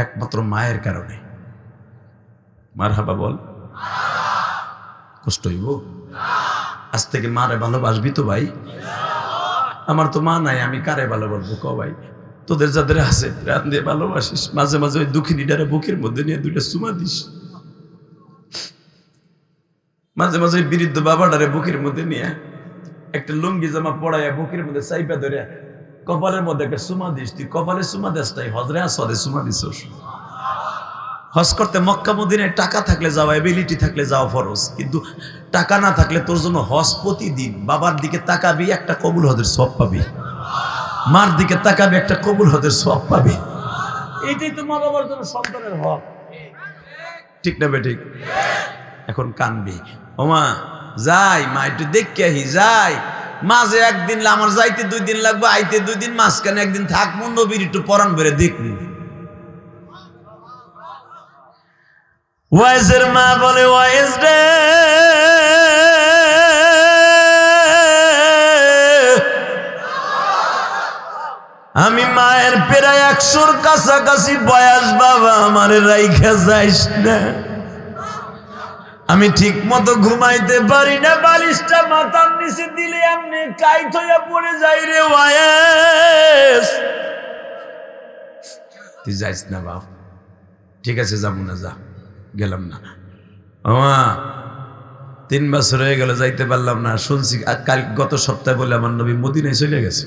একমাত্র মায়ের কারণে। মারহাবা বল, কষ্ট হইব? আজ থেকে মারে ভালোবাসবি তো ভাই? আমার তো মা নাই, আমি কারে ভালোবাসবো ক ভাই? তোদের যাদের আছে প্রাণ দিয়ে ভালোবাসিস, মাঝে মাঝে ওই দুঃখিনীটারে বুকের মধ্যে নিয়ে 2টা চুমা দিস। মাঝে মাঝে বৃদ্ধ বাবাটারে বুকের মধ্যে নিয়ে একটা লুঙ্গি জামা পড়াইয়া বুকের মধ্যে চাইপা ধরে কপালের মধ্যে একটা সুমা দিস, তুই কপালে সুমা দেস নাই, হজরে আসরে সুমা দিস। হজ করতে মক্কা মদিনায় টাকা থাকলে যাওয়া, এবিলিটি থাকলে যাওয়া ফরজ, কিন্তু টাকা না থাকলে তোর জন্য হজ প্রতিদিন। বাবার দিকে তাকাবি, একটা কবুল হজের সওয়াব পাবি। মার দিকে তাকাবি, একটা কবুল হজের সওয়াব পাবি। এইটাই তো মা বাবার জন্য সন্তানের হক, ঠিক না বেঠিক? এখন কানবি, ওমা যাই মা একটু দেখে আহি, যাই মাঝে একদিন, আমার যাইতে 2 দিন লাগবে, আইতে 2 দিন, মাঝখানে একদিন থাকবো, নবীর একটু পরাণ বেড়ে দেখবো। ওয়াইজের মা বলে, ওয়াইজ রে, আমি মায়ের প্রায় 100-র কাছাকাছি বয়স, বাবা আমারে রাইখা যাইস না, আমি ঠিক মতো ঘুমাইতে পারি না, বালিশটা মাথার নিচে দিলে এমনি কাইট হইয়া পড়ে যাই রে ওয়াইজ, তুই যাইস না বাপ। ঠিক আছে যাবো না, যা, গেলাম না। আমা 3 বছর হয়ে গেল, যাইতে পারলাম না। শুনছি কাল গত সপ্তাহে বলে আমার নবী মদিনায় চলে গেছে।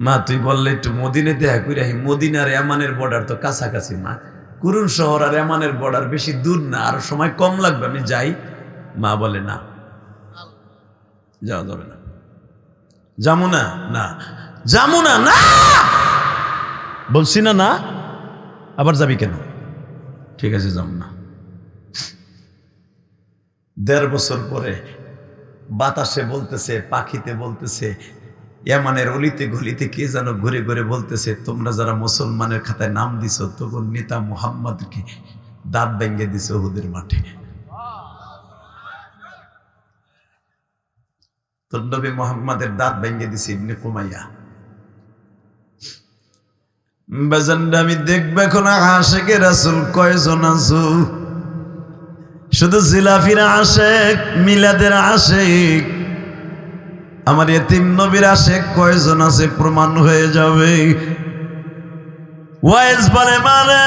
মা তুই বললে একটু মদিনায় দেখা করে আহি। মদিনার ইয়ামানের বর্ডার তো কাছাকাছি মা, কুরুন শহর আর ইয়ামানের বর্ডার বেশি দূর না, আর সময় কম লাগবে, আমি যাই। মা বলে না, যাওয়া যাবে না, যাবো না, না যাবো না, না বলছি না, না আবার যাবি কেন? ঠিক আছে যাবো না। 1.5 বছর পরে বাতাসে বলতেছে, পাখিতে বলতেছে, ইয়ামানের অলিতে গলিতে কে যেন ঘুরে ঘুরে বলতেছে, তোমরা যারা মুসলমানের খাতায় নাম দিছো, তখন নেতা মুহাম্মদকে দাঁত ভেঙে দিছে উহুদের মাঠে। তোর নবী মুহাম্মদের দাঁত ভেঙে দিছে ইবনে কুমাইয়া। বাজানটা আমি দেখবে এখন আশেকে রাসূল কয়জন আছো? শুধু জিলাফির আশেক, মিলাদের আশেক, আমার এতিম নবীর আশেক কয়জন আছে প্রমাণ হয়ে যাবে। ওয়াইজ বলে, মানে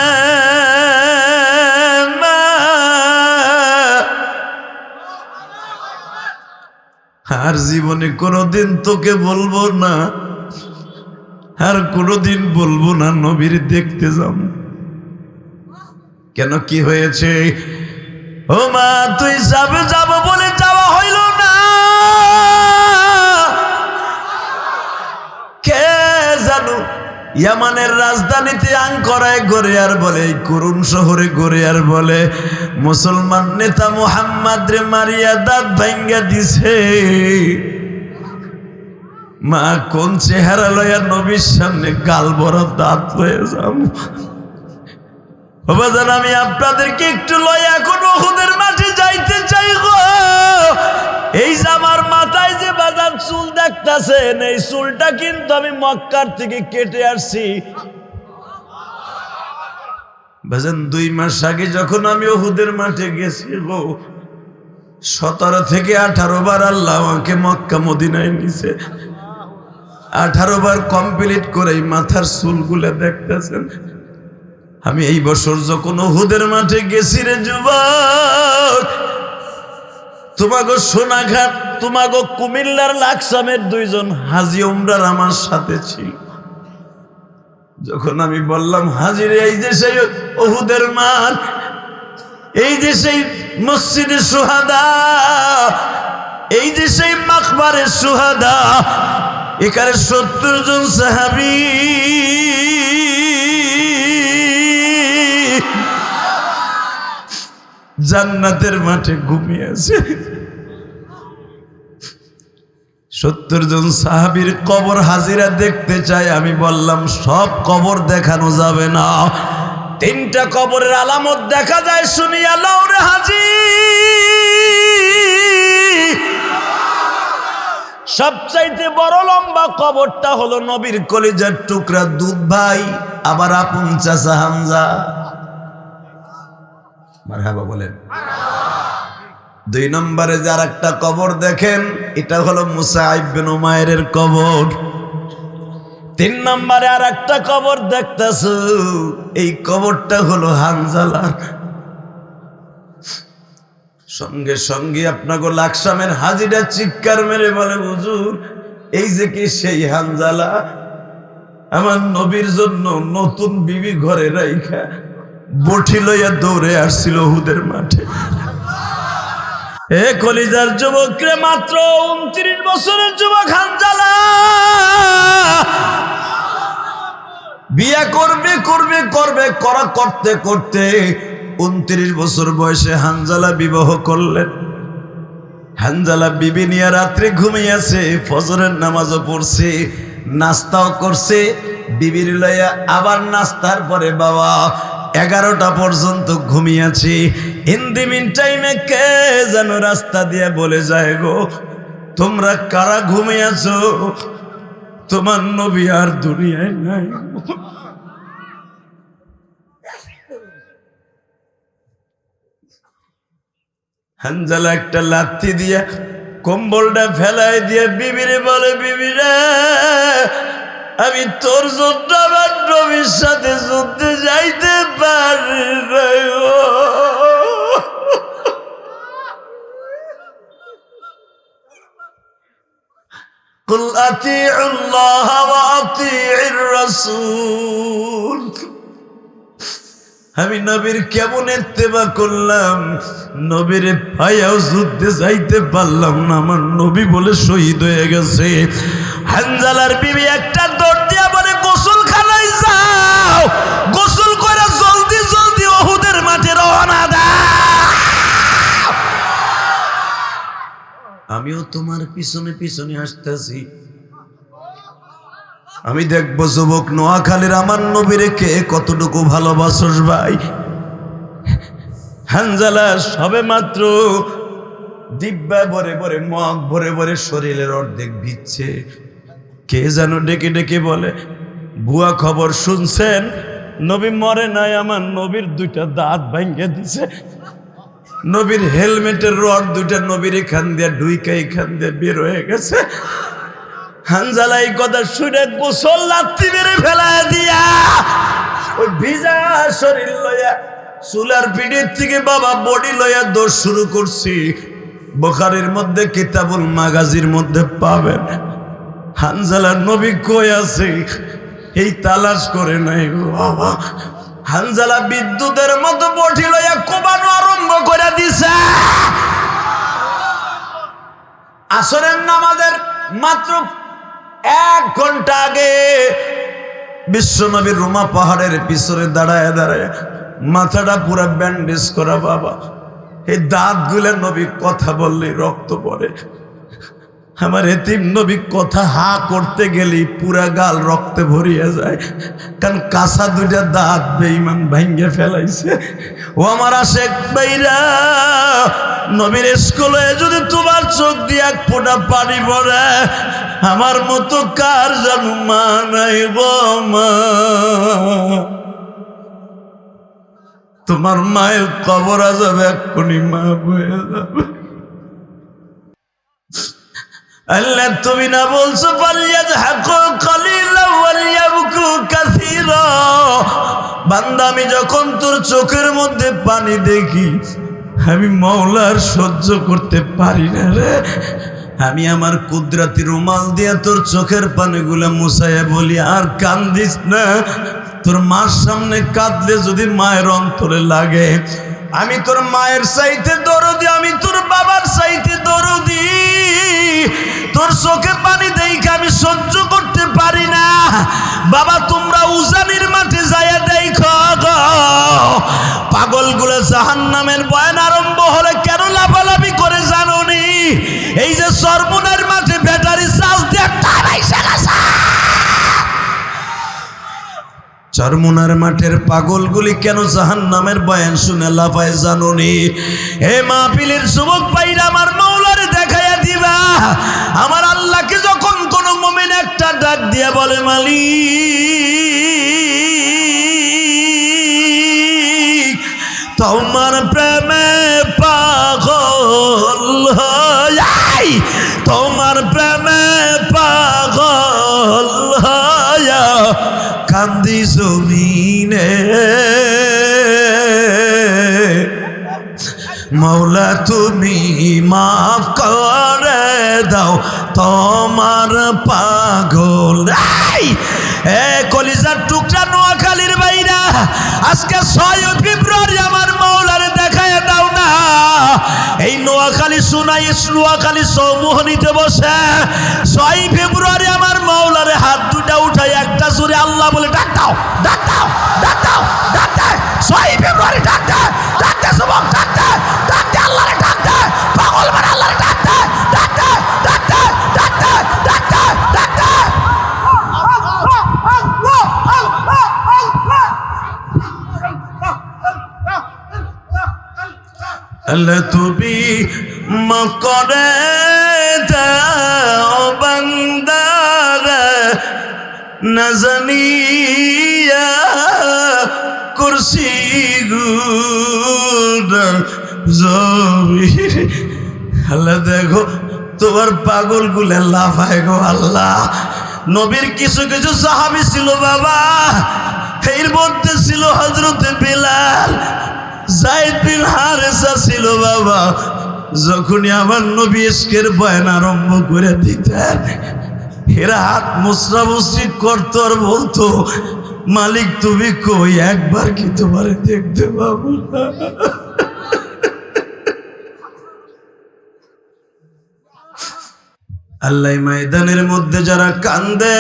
আর জীবনে কোনোদিন তোকে বলবো না, আর কোনোদিন বলবো না নবীর দেখতে যাব। কেন, কি হয়েছে? ও মা তুই যাবে যাব বলে যাওয়া হইল না, কে জানো ইয়ামানের রাজধানীতে আঙ্করায় গড়ে আর বলে, কুরুন শহরে গড়ে আর বলে, মুসলমান নেতা মুহাম্মদ রে মারিয়া দাঁত ভাঙ্গা দিছে। মা কোন চেহারা লইয়া নবীর সামনে গাল বড় দাঁত লয়ে যাব? বাবাজান আমি আপনাদেরকে একটু লইয়া এখন উহুদের মাঠে যাইতে চাই গো। এই যে আমার মাথায় যে বাজান চুল দেখতাছেন, এই চুলটা কিন্তু আমি মক্কার থেকে কেটে আসছি। বাজান 2 মাস আগে যখন আমি উহুদের মাঠে গেছি গো, 17 থেকে 18 বার আল্লাহ আমাকে মক্কা মদিনায় নিছে। 18 বার কমপ্লিট করে মাথার চুলগুলা দেখতেছেন। আমি এই বছর যখন উহুদের মাঠে গেছি রে যুবক, তোমাগো সোনাঘাট, তোমাগো কুমিল্লার লাকসামের 2 জন হাজি উমরার আমার সাথে ছিল। যখন আমি বললাম, হাজির এই যে সেই উহুদের মাঠ, এই যে সেই মসজিদে সুহাদা, এই যে সেই মাকবারে সুহাদা, এখানে 70 জন সাহাবী জান্নাতের মাঠে ঘুমিয়ে আছে। 70 জন সাহাবীর কবর হাজিরা দেখতে চাই। আমি বললাম সব কবর দেখানো যাবে না, 3টা কবরের আলামত দেখা যায়, শুনি আল্লাহর হাজি। সবচাইতে বড় লম্বা কবরটা হলো নবীর কলিজার টুকরা দুধ ভাই, আবার আপন চাচা হামজা। মারহাবা বলেন। 2 নম্বরে যার একটা কবর দেখেন, এটা হলো মুসাইব বিন উমাইরের কবর। 3 নম্বরে আর একটা কবর দেখতেছো, এই কবরটা হলো হানজালার। সঙ্গে সঙ্গে আপনাকে লাকসামের হাজিরা চিৎকার মেরে বলে, হুজুর এই যে কি সেই হানজালা, আমার নবীর জন্য নতুন বিবি ঘরে রাইখা বটি লইয়া দৌড়ে আসছিল উহুদের মাঠে। এ কলিজার যুবক রে, মাত্র 29 বছরের যুবক হানজালা বিয়া করবে করতে করতে 29 বছর বয়সে হানজালা বিবাহ করলেন। হানজালা বিবি নিয়ে রাত্রে ঘুমিয়েছে, ফজরের নামাজও পড়ছে, নাস্তাও করছে বিবির লইয়া, আবার নাস্তার পরে বাবা 11টা পর্যন্ত ঘুমিয়েছি। ইন দি মিন টাইমে কে যেন রাস্তা দিয়ে বলে যায়, গো তোমরা কারা ঘুমিয়েছো, তোমার নবী আর দুনিয়ায় নাই। হানজালা একটা লাথি দিয়া কম্বলটা ফেলাই দিয়ে বিবিরে বলে, বিবিরে আমি তোর জন্য আমার নবীর সাথে যুদ্ধে যাইতে পারি না। কুল আতিউল্লাহ ওয়া আতিউর রাসূল। আমি নবীর কেমন ইত্তেবা করলাম, নবীর পায়াও যুদ্ধে যাইতে পারলাম না, আমার নবী বলে শহীদ হয়ে গেছে। হানজালার বিবি একটা দৌড় দিয়া বলে, গোসলখানায় যাও, গোসল করে জলদি জলদি উহুদের মাঠে রওনা দাও। আমিও তোমার পিছনে পিছনে আসতেছি, আমি দেখবো যুবক নোয়াখালীর আমার নবীরে কে কতটুকু ভালোবাসস ভাই। হানজালা সবে মাত্র দিব্যা ভরে ভরে, মগ ভরে ভরে শরীরের অর্ধেক ভিজছে। কে যেন ডেকে ডেকে বলে, ভুয়া খবর শুনছেন, নবী মরে নাই, আমার নবীর 2টা দাঁত ভাঙ্গে দিছে। নবীর হেলমেটের রড 2টা নবীর এখান দিয়ে ঢুইকা এখান দিয়ে বের হয়ে গেছে। হানজালা এই কথা শুনে গোসল লাথি মেরে ফেলায় দিয়া ওই ভিজা শরীর লইয়া চুলার পিঠের থেকে বাবা বডি লইয়া দৌড় শুরু করছি। বুখারীর মধ্যে কিতাবুল মাগাজির মধ্যে পাবেন, হানজালা নবী কই আছে এই তালাশ করে নাই গো বাবা। হানজালা বিদ্যুতের মতো বডি লইয়া কোবানো আরম্ভ করে দিছে। আসরের নামাজের মাত্র 1 ঘন্টা আগে বিশ্বনবী রুমা পাহাড়ের পিছনে দাঁড়ায় দাঁড়ায় মাথাটা পুরা ব্যান্ডেজ করা বাবা। এই দাঁতগুলো নবী কথা বললে রক্ত পড়ে। আমার এতিম নবী কথা হা করতে গেলেই পুরা গাল রক্তে ভরিয়া যায়, কারণ কাঁচা 2টা দাঁত বেঈমান ভাঙ্গে ফেলাইছে। ও আমার আশেক ভাইরা, নবীর স্কুলে যদি তোমার চোখ দিয়ে 1 ফোঁটা পানি পড়ে, আমার মতো কার জানো মা নাই গো মা। তোমার মায়ের কবর আযাবে এক্ষুনি মা বয়ে যাবে। আল্লাহ তুমি না বলছো ফালইয়াযহাকু কালিলান ওয়ালিয়াবকু কাসীরা। বান্দা আমি যখন তোর চোখের মধ্যে পানি দেখি, আমি মাওলার সহ্য করতে পারি না রে। আমি আমার কুদরতি রুমাল দিয়ে তোর চোখের পানিগুলো মুছাইয়া বলি, আর কান্দিস না। তোর মার সামনে কাঁদলে যদি মায়ের অন্তরে লাগে, আমি তোর মায়ের চাইতে দরদি, আমি তোর বাবার চাইতে দরদি। তোর চোখে পানি দেখে আমি সহ্য করতে পারি না। বাবা তোমরা উজানির মাঠে যাইয়া দেখো গো, পাগলগুলো জাহান্নামের বয়ান আরম্ভ হলে কেন লাফালাফি করে জানোনি? এই যে চরমুনার মাঠে ব্যাটারি চার্জ দিয়ে টানাইছে গেছে। চরমুনার মাঠের পাগলগুলি কেন জাহান্নামের বয়ান শুনে লাফায় জানোনি? হে মাহফিলের যুবক ভাইরা, আমার মাওলারে দেখাইয়া দিবা। আমার আল্লাহকে যখন কোন মুমিন একটা ডাক দিয়া বলে, মালিক তোমার প্রেমে পাগল হই, তোমার প্রেমে পাগল হইয়া কান্দি জমিনে, মৌলা তুমি মাফ করে দাও তোমার পাগল। এ কলিজার টুকরা নোয়াখালীর বাইরা, আজকে 6 ফেব্রুয়ারি আমার মৌলারে দেখায় দাও না। এই নোয়াখালী সুনাই নোয়াখালী চৌমোহনীতে বসে 6 ফেব্রুয়ারি আমার মৌলারে হাত দুটা উঠাই একটা জোরে আল্লাহ বলে ডাক দাও, ডাক দাও, ডাক দাও, ডাক দে। 6 ফেব্রুয়ারি ডাক দে, ডাক দে যুবক, ডাক দে, ডাক দে আল্লাহরে, ডাক দে পাগল মানে আল্লাহরে, ডাক দে, ডাক দে, ডাক দে, ডাক দে, ডাক দে, ডাক দে। আল্লাহ তুমি মাফ করে দাও বান্দারা না জানিয়া কুরসি গুদার জমির। আল্লাহ দেখো তোমার পাগল গুলে লাফায় গো আল্লাহ। নবীর কিছু কিছু সাহাবী ছিল বাবা, এর মধ্যে ছিল হযরতে বিলাল, যায়েদ বিন হারেসা ছিল বাবা। যখনই আমার নবী ইশকের বয়ান আরম্ভ করে দিতেন, এরা হাত মুসরামুসরি করতো আর বলতো, মালিক তুমি কই, একবার কি তোমারে দেখতে পাবো না? আল্লাহ ময়দানের মধ্যে যারা কান্দে,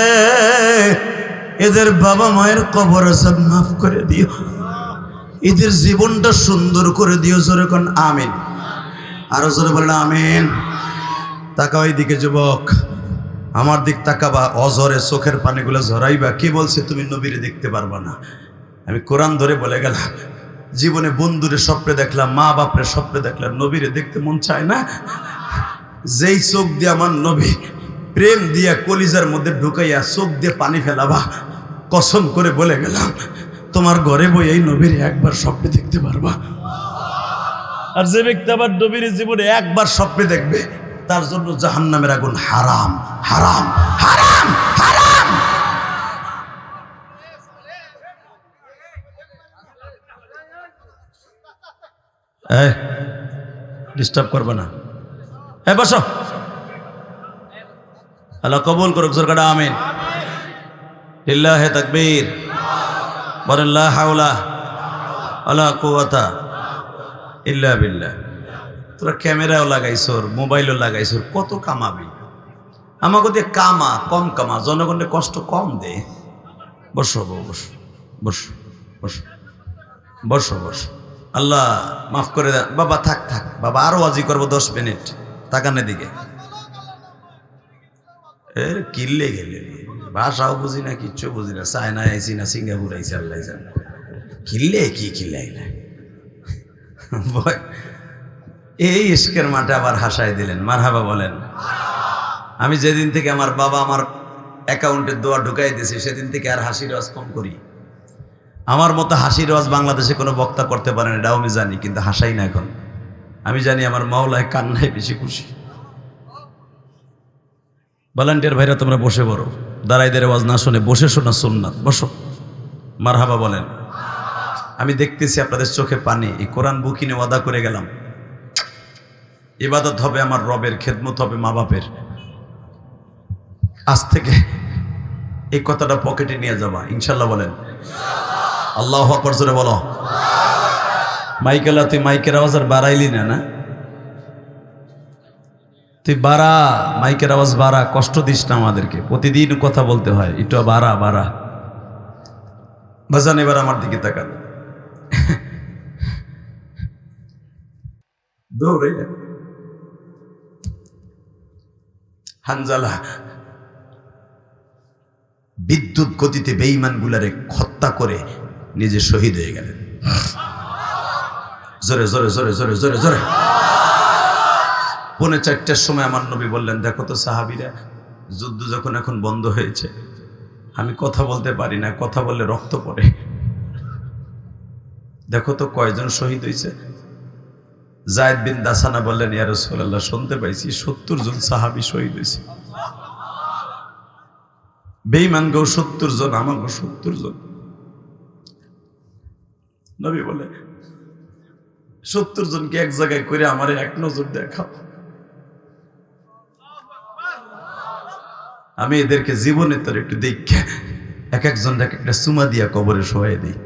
এদের বাবা মায়ের কবর সব মাফ করে দিও, এদের জীবনটা সুন্দর করে দিও। জোরে কোন আমিন, আরো জোরে বলেন আমিন। তাকাও এইদিকে যুবক, আমার দিক তাকাবা, অজরে চোখের পানিগুলো ঝরাইবা। কি বলছে তুমি নবীরে দেখতে পারবা না? আমি কোরআন ধরে বলে গেলাম, জীবনে বন্ধুরে স্বপ্নে দেখলাম, মা বাপরে স্বপ্নে দেখলাম, নবীরে দেখতে মন চায় না? যেই চোখ দিয়ে আমার নবী প্রেম দিয়া কলিজার মধ্যে ঢুকাইয়া চোখ দিয়ে পানি ফেলাবা, কসম করে বলে গেলাম তোমার ঘরে বই এই নবীর একবার স্বপ্নে দেখতে পারবা। আর যে ব্যক্তি আবার নবীর জীবনে একবার স্বপ্নে দেখবে, তার জন্য জাহান্নামের আগুন হারাম, হারাম, হারাম, হারাম। ডিস্টার্ব করবে না, বসো। আল্লাহ কবুল করুক, সরকার আমিন। লিল্লাহি তাকবীর, বলেন লা হাওলা ওয়ালা কুওয়াতা ইল্লা বিল্লাহ। তোরা ক্যামেরাও লাগাইছর, মোবাইলও লাগাইছর, কত কামাবি? আমাকে দিয়ে কামা, কম কামা, জনগণের কষ্ট কম দে। বসো বসো বসো বসো বসো বসো। আল্লাহ মাফ করে দেন বাবা। থাক থাক বাবা, আরো ওয়াজি করবো 10 মিনিট। তাকানের দিকে এর কিল্লে গেলে, ভাষাও বুঝি না, কিচ্ছু বুঝি না। চায়না আইসি না সিঙ্গাপুর আইসি, আল্লাহ জানে। কিল্লে কি কিল্লাই না, এই ইশকের মাঠে আবার হাসাই দিলেন। মারহাবা বলেন। আমি যেদিন থেকে আমার বাবা আমার অ্যাকাউন্টে দোয়া ঢুকাই দিয়েছে, সেদিন থেকে আর হাসির ওয়াজ কম করি। আমার মতো হাসির ওয়াজ বাংলাদেশে কোনো বক্তা করতে পারেন, এটাও আমি জানি, কিন্তু হাসাই না এখন। আমি জানি আমার মাওলায় কান্নায় বেশি খুশি। ভলান্টিয়ার ভাইরা তোমরা বসে পড়ো, দাঁড়াইদের ওয়াজ না শুনে বসে শোনা সুন্নাত। বসো, মারহাবা বলেন। আমি দেখতেছি আপনাদের চোখে পানি। এই কোরআন বুকিনে ওয়াদা করে গেলাম, ইবাদত হবে আমার রবের, খেদমত হবে মা বাপের। আজ থেকে এই কথাটা পকেটে নিয়ে যাবা, ইনশাল্লাহ বলেন। আল্লাহু আকবার জোরে বলো। মাইকেলা, তুই মাইকের আওয়াজ আর বাড়াইলি না? না, তুই বাড়া, মাইকের আওয়াজ বাড়া, কষ্ট দিস না আমাদেরকে, প্রতিদিন কথা বলতে হয়, একটু বাড়া বাড়া। বাজান এবার আমার দিকে তাকান। দৌড়ে হানজালা বিদ্যুৎ গতিতে বেঈমান গুলারে হত্যা করে নিজে শহীদ হয়ে গেলেন। জোরে জোরে জোরে জোরে জোরে জোরে। 3:45টার সময় আমার নবী বললেন, দেখো তো সাহাবীরা, যুদ্ধ যখন এখন বন্ধ হয়েছে, আমি কথা বলতে পারি না, কথা বললে রক্ত পড়ে, দেখো তো কয়জন শহীদ হয়েছে। যায়েদ বিন দাসানা বললেন, ইয়া রাসূলুল্লাহ, শুনতে পাইছি 70 জন সাহাবী শহীদ হয়েছে। বেঈমান গো 70 জন, আমাকে 70 জন। নবী বলে 70 জনকে এক জায়গায় করে আমারে এক নজর দেখাও। আমি এদেরকে জীবনে তোর একটু দেখে এক একজন একটা সুমা দিয়া কবরে শোয়াই দিই।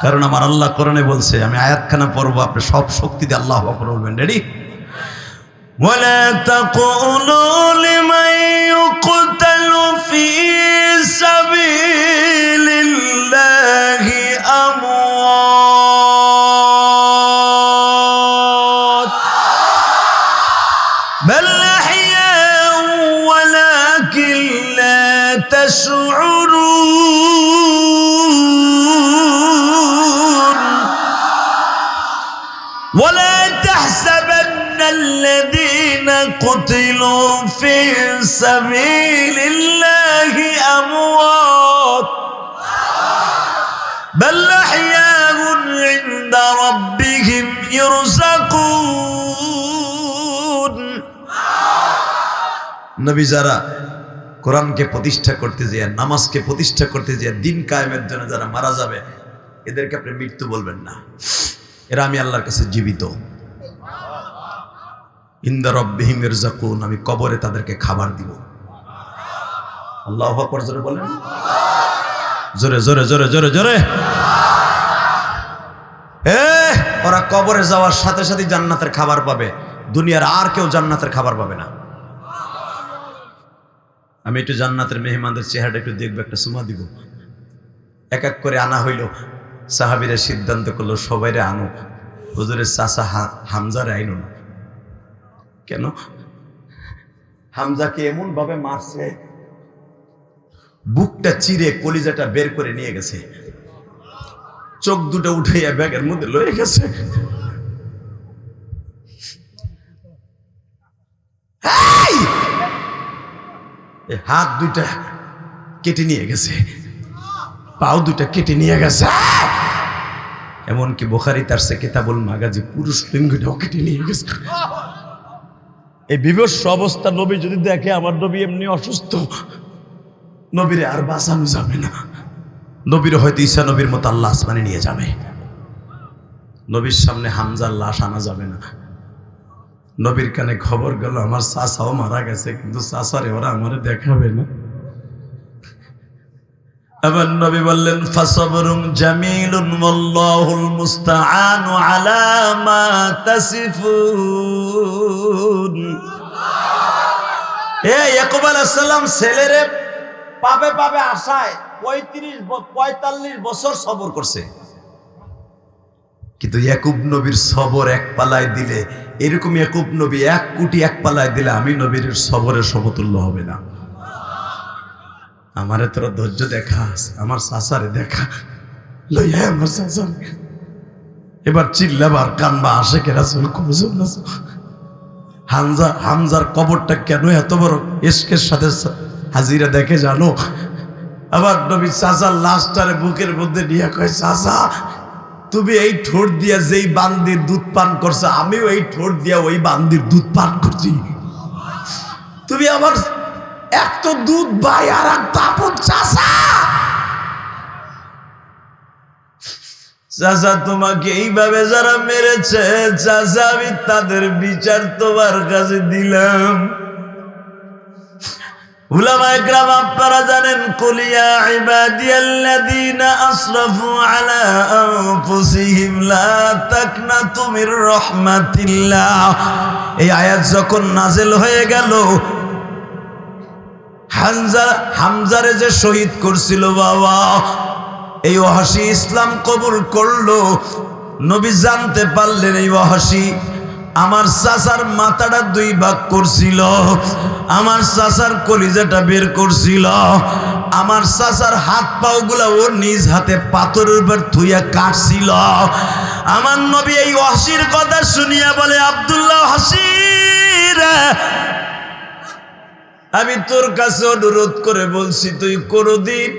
কারণ আমার আল্লাহ কোরআনে বলছে, আমি আয়াতখানা পড়বো, আপনি সব শক্তি দিয়ে আল্লাহু আকবার বলবেন। রেডি? ওয়ালা তাকুলু লিমান ইউকতালু ফি সাবিলিল্লাহি আমওয়াত বাল আহইয়াউ ওয়ালাকিন লা তাশউরুন ولا تحسبن الذين قتلوا في سبيل الله أموات بل أحياء عند ربهم يرزقون নবী যারা কোরআনকে প্রতিষ্ঠা করতে যায়, নামাজকে প্রতিষ্ঠা করতে যায়, দিন কায়েমের জন্য যারা মারা যাবে, এদেরকে আপনি মৃত্যু বলবেন না। এরা আমি আল্লাহর কাছে জীবিত। ইনদা রাব্বিহিম ইয়ারযাকুন, আমি কবরে তাদেরকে খাবার দিব। আল্লাহু আকবার জোরে বলেন, জোরে জোরে জোরে জোরে জোরে। ওরা কবরে যাওয়ার সাথে সাথে জান্নাতের খাবার পাবে, দুনিয়ার আর কেউ জান্নাতের খাবার পাবে না। আমি একটু জান্নাতের মেহমানদের চেহারাটা একটু দেখবো, একটা সুমা দিব। এক এক করে আনা হইল। সাহাবীরা সিদ্ধান্ত করলো সবাইরে আনো, হুজুরের চাচা হামজারে আইনো না। কেন? হামজাকে এমন ভাবে মারছে, বুকটা চিরে কলিজাটা বের করে নিয়ে গেছে, চোখ দুটো উঠাইয়া ব্যাগের মধ্যে লয়ে গেছে। হাত দুইটা কেটে নিয়ে গেছে, পাও দুটা কেটে নিয়ে গেছে। এমনকি বুখারীতে আসছে কিতাবুল মাগাজি, পুরুষ লিঙ্গটাও কেটে নিয়ে গেছে। এই বিভৎস অবস্থা নবী যদি দেখে, আমার নবী এমনি অসুস্থ, নবীরে আর বাঁচানো যাবে না। নবীর হয়তো ঈসা নবীর মতো আল্লাহ আসমানে নিয়ে যাবে। নবীর সামনে হামজার লাশ আনা যাবে না। নবীর কানে খবর গেল আমার চাচাও মারা গেছে, কিন্তু চাচারে ওরা আমারে দেখাবে না। আমার নবী বললেন, ফাসাবরুন জামিলুন ওয়াল্লাহুল মুস্তাআনু আলা মা তাসিফুন। ইয়াকুব আলাইহিস সালাম ছেলেরে পাবে পাবে আশায় 45 বছর সবর করছে, কিন্তু ইয়াকুব নবীর সবর এক পালায় দিলে, এরকম ইয়াকুব নবী 1 কোটি এক পালায় দিলে আমি নবীর সবরের সমতুল্য হবে না। আমারে তোর ধৈর্য দেখা, আমার চাচারে দেখা, লইয়া আমার চাচার এবার চিল্লাবার কানবা, আশেকে রাসূল খুঁজুন না। হামজার কবরটা কেন এত বড় ইশকের সাথে হাজিরা দেখে জানো? আবার নবী চাচার লাশটারে বুকের মধ্যে নিয়ে কয়, চাচা তুমি এই ঠোঁট দিয়া যেই বান্দির দুধ পান করছো, আমিও এই ঠোঁট দিয়া ওই বান্দির দুধ পান করছি। তুমি আমার এত দুধ ভাই আর এক দাপন চাচা। চাচা তোমাকে এইভাবে যারা মেরেছে চাচা, আমি তাদের বিচার তোমার কাছে দিলাম। উলামায়ে কেরাম আপনারা জানেন, কুল ইয়া ইবাদিয়াল্লাযীনা আসরাফু আলা আনফুসিহিম লা তাকনাতু মির রাহমাতিল্লাহ। এই আয়াত যখন নাযিল হয়ে গেল, হামজারে যে শহীদ করছিল বাবা, এই ওয়াহশী ইসলাম কবুল করলো। নবী জানতে পারলেন এই ওয়াহশী আমার চাচার মাথাটা 2 ভাগ করছিল, আমার চাচার কলিজাটা বের করছিল, আমার চাচার হাত পাও গুলা ওর নিজ হাতে পাথরের উপর থুইয়া কাটছিল। আমার নবী এই ওয়াহশীর কথা শুনিয়া বলে, আব্দুল্লাহ ওয়াহশীর, আমি তোর কাছে অনুরোধ করে বলছি, তুই কোনদিন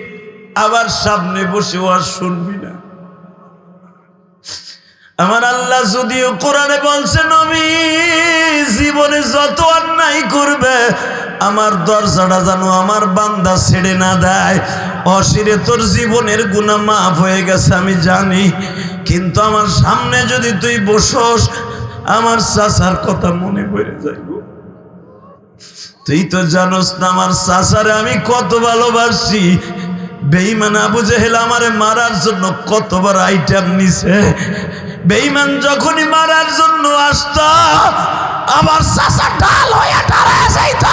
আবার সামনে বসে ওয়াজ শুনবি না। আমার আল্লাহ যদিও কোরআনে বলছে, নবী জীবনে যত অন্যায় করবে আমার দরজাটা যেন আমার বান্দা ছেড়ে না দেয়। অশিরে তোর জীবনের গুনাহ মাফ হয়ে গেছে আমি জানি, কিন্তু আমার সামনে যদি তুই বসোস আমার চাচার কথা মনে পড়ে যাইব। তুই তো জানোস না আমার চাচারে আমি কত ভালোবাসি। বেঈমান আবু জেহেল আমারে মারার জন্য কতবার আইটেম নিছে। বেঈমান যখনই মারার জন্য আসত আমার চাচা ঢাল হয়ে দাঁড়ায় যাইত।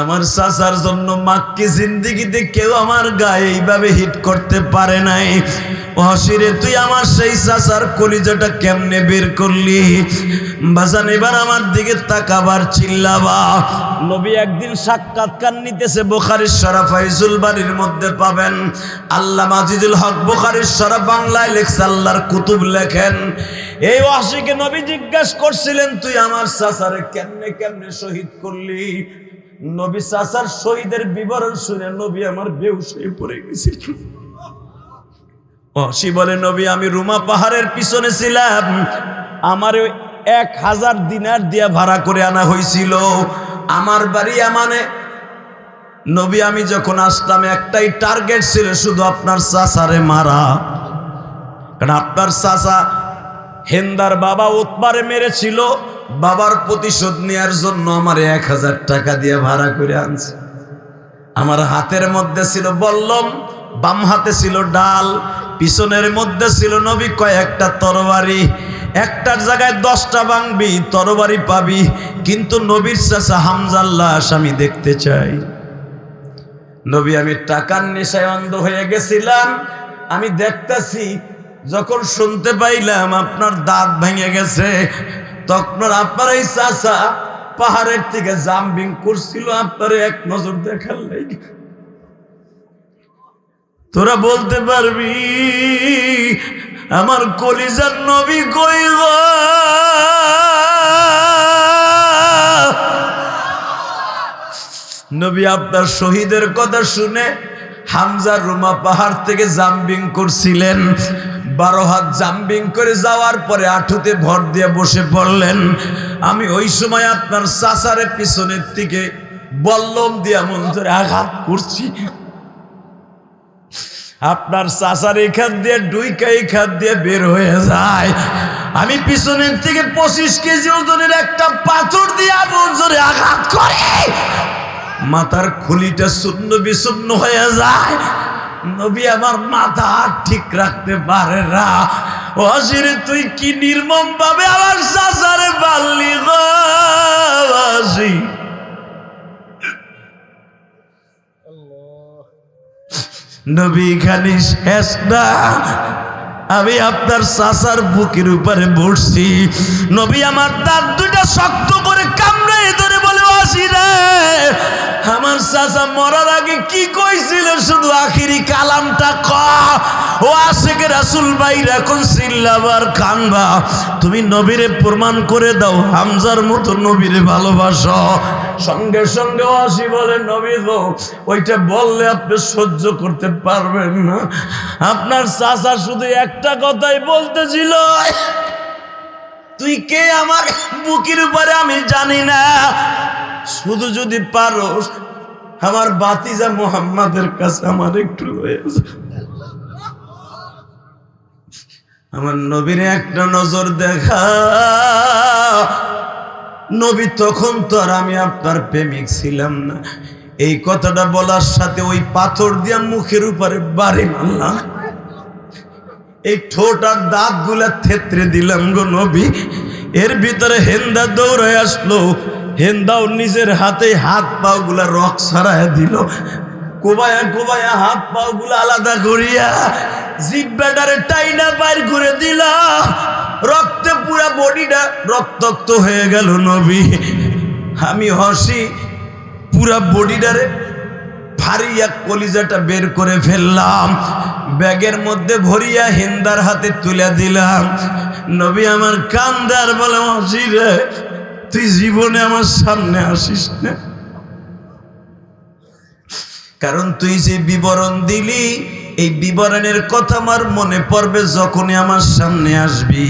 আমার চাচার জন্য মাক্কি জিন্দেগিতে কেউ আমার গায়ে এইভাবে হিট করতে পারে নাই। অশিরে তুই আমার সেই চাচার কলিজাটা কেমনে বের করলি? বাজান এবার আমার দিকে তাকাবার চিল্লাবা। নবী একদিন সাক্ষাৎকার নিতেছে, বুখারীর শরীফ ফাইজুল বাড়ির মধ্যে পাবেন। আল্লামা আজিজুল হক বুখারীর শরীফ বাংলায় লেখছে, আল্লাহর কুতুব লেখেন। এই ওয়াসিকে নবী জিজ্ঞাসা করছিলেন, তুই আমার চাচারে কেমনে কেমনে শহীদ করলি? নবী চাচার শহীদের বিবরণ শুনে নবী আমার বেহুশ হয়ে পড়ে গেছে। ওয়াসি বলে, নবী আমি রুমা পাহাড়ের পিছনে ছিলাম, আমার 1000 দিনার দিয়া ভাড়া করে আনা হয়েছিল আমার বাড়ি আমানে। নবী আমি যখন আসলাম একটাই টার্গেট ছিল, শুধু আপনার চাচারে মারা। কারণ আপনার চাচা হেন্দার বাবা উতবারে মেরেছিল, বাবার প্রতিশোধ নেওয়ার জন্য আমার 1000 টাকা দিয়ে ভাড়া করে আনছে। আমার হাতের মধ্যে ছিল বল্লম, বাম হাতে ছিল ডাল, পিছনের মধ্যে ছিল নবী কয়েকটা তরবারি। একটার জায়গায় 10টা ভাঙবি তরবারি পাবি, কিন্তু নবীর চাচা হামজার লাশ আমি দেখতে চাই। নবী আমি টাকার নেশায় অন্ধ হয়ে গেছিলাম, আমি দেখতেছি। যখন শুনতে পাইলাম আপনার দাঁত ভেঙে গেছে, তখন আপনার এই চাচা পাহাড়ের থেকে জাম্পিং করছিল আপনার এক নজর দেখার লাগে। তোরা বলতে পারবি আমার কলিজার নবী কই গো? নবী আপনার শহীদের কথা শুনে হামজা রুমা পাহাড় থেকে জাম্পিং করছিলেন। 12 হাত জাম্পিং করে যাওয়ার পরে আঁঠুতে ভর দিয়ে বসে পড়লেন। আমি ওই সময় আপনার চাচারে পিছনের থেকে বল্লম দিয়া মন্ত্রে আঘাত করছি। আপনার চাচার এখান দিয়ে ডুইকা এখান দিয়ে বের হয়ে যায়। আমি পিছনের থেকে 25 কেজি ওজনের একটা পাথর দিয়ে মন্ত্রে আঘাত করে মাথার খুলিটা শূন্য বিশূন্য হয়ে যায়। নবী আমার মাথা ঠিক রাখতে পারে না। ওয়াসিরে তুই কি নির্মম ভাবে আমার চাচারে পারলি গো ওয়াসি? নবী খালি শেষ না, আমি আপনার চাচার বুকের উপরে বসছি। নবী আমার দাঁত দুইটা শক্ত করে কামড়ে ধরে বলে, ওয়াসিরে আমার চাচা মরার আগে কি কইছিল শুধু আখিরি কালামটা ক। ও আশেকে রাসূল ভাইরা এখন চিল্লাবার কানবা, তুমি নবীরে প্রমাণ করে দাও হামজার মতো নবীরে ভালোবাসো। সঙ্গে সঙ্গে ওয়াসি বলে, নবী গো ওইটা বললে আপনি সহ্য করতে পারবেন না। আপনার চাচা শুধু একটা কথাই বলতেছিল, তুই কে আমার বুকের উপরে আমি জানি না, শুধু যদি পারো আমার বাতিজা মুহাম্মাদের কাছে আমার একটু লয়ে যা। আমার নবীর একটা নজর দেখা। নবী তখন তো আর আমি আপনার প্রেমিক ছিলাম না। এই কথাটা বলার সাথে ওই পাথর দিয়া মুখের উপরে বাড়ি মারলাম, এই ঠোঁট আর দাঁত গুলা থেতরে দিলাম গো নবী। এর ভিতরে হেন্দা দৌড়ায় আসলো, হেন্দাও নিজের হাতে হাত পাও গুলা রক ছড়ায় দিল, কোবায়া কোবায়া হাত পাও গুলা আলাদা করিয়া জিব্বাটারে টাইনা বাইর করে দিল। রক্তে পুরা বডিটা রক্তাক্ত হয়ে গেল নবী। আমি হসি, পুরা বডিটারে ফারিয়া কলিজাটা বের করে ফেললাম, ব্যাগের মধ্যে ভরিয়া হিন্দার হাতে তুলে দিলাম। নবী আমার কান্দার বলে, হসি রে তুই জীবনে আমার সামনে আসিস না, কারণ তুই যে বিবরণ দিলি এই বিবরণের কথা আমার মনে পড়বে যখনই আমার সামনে আসবি।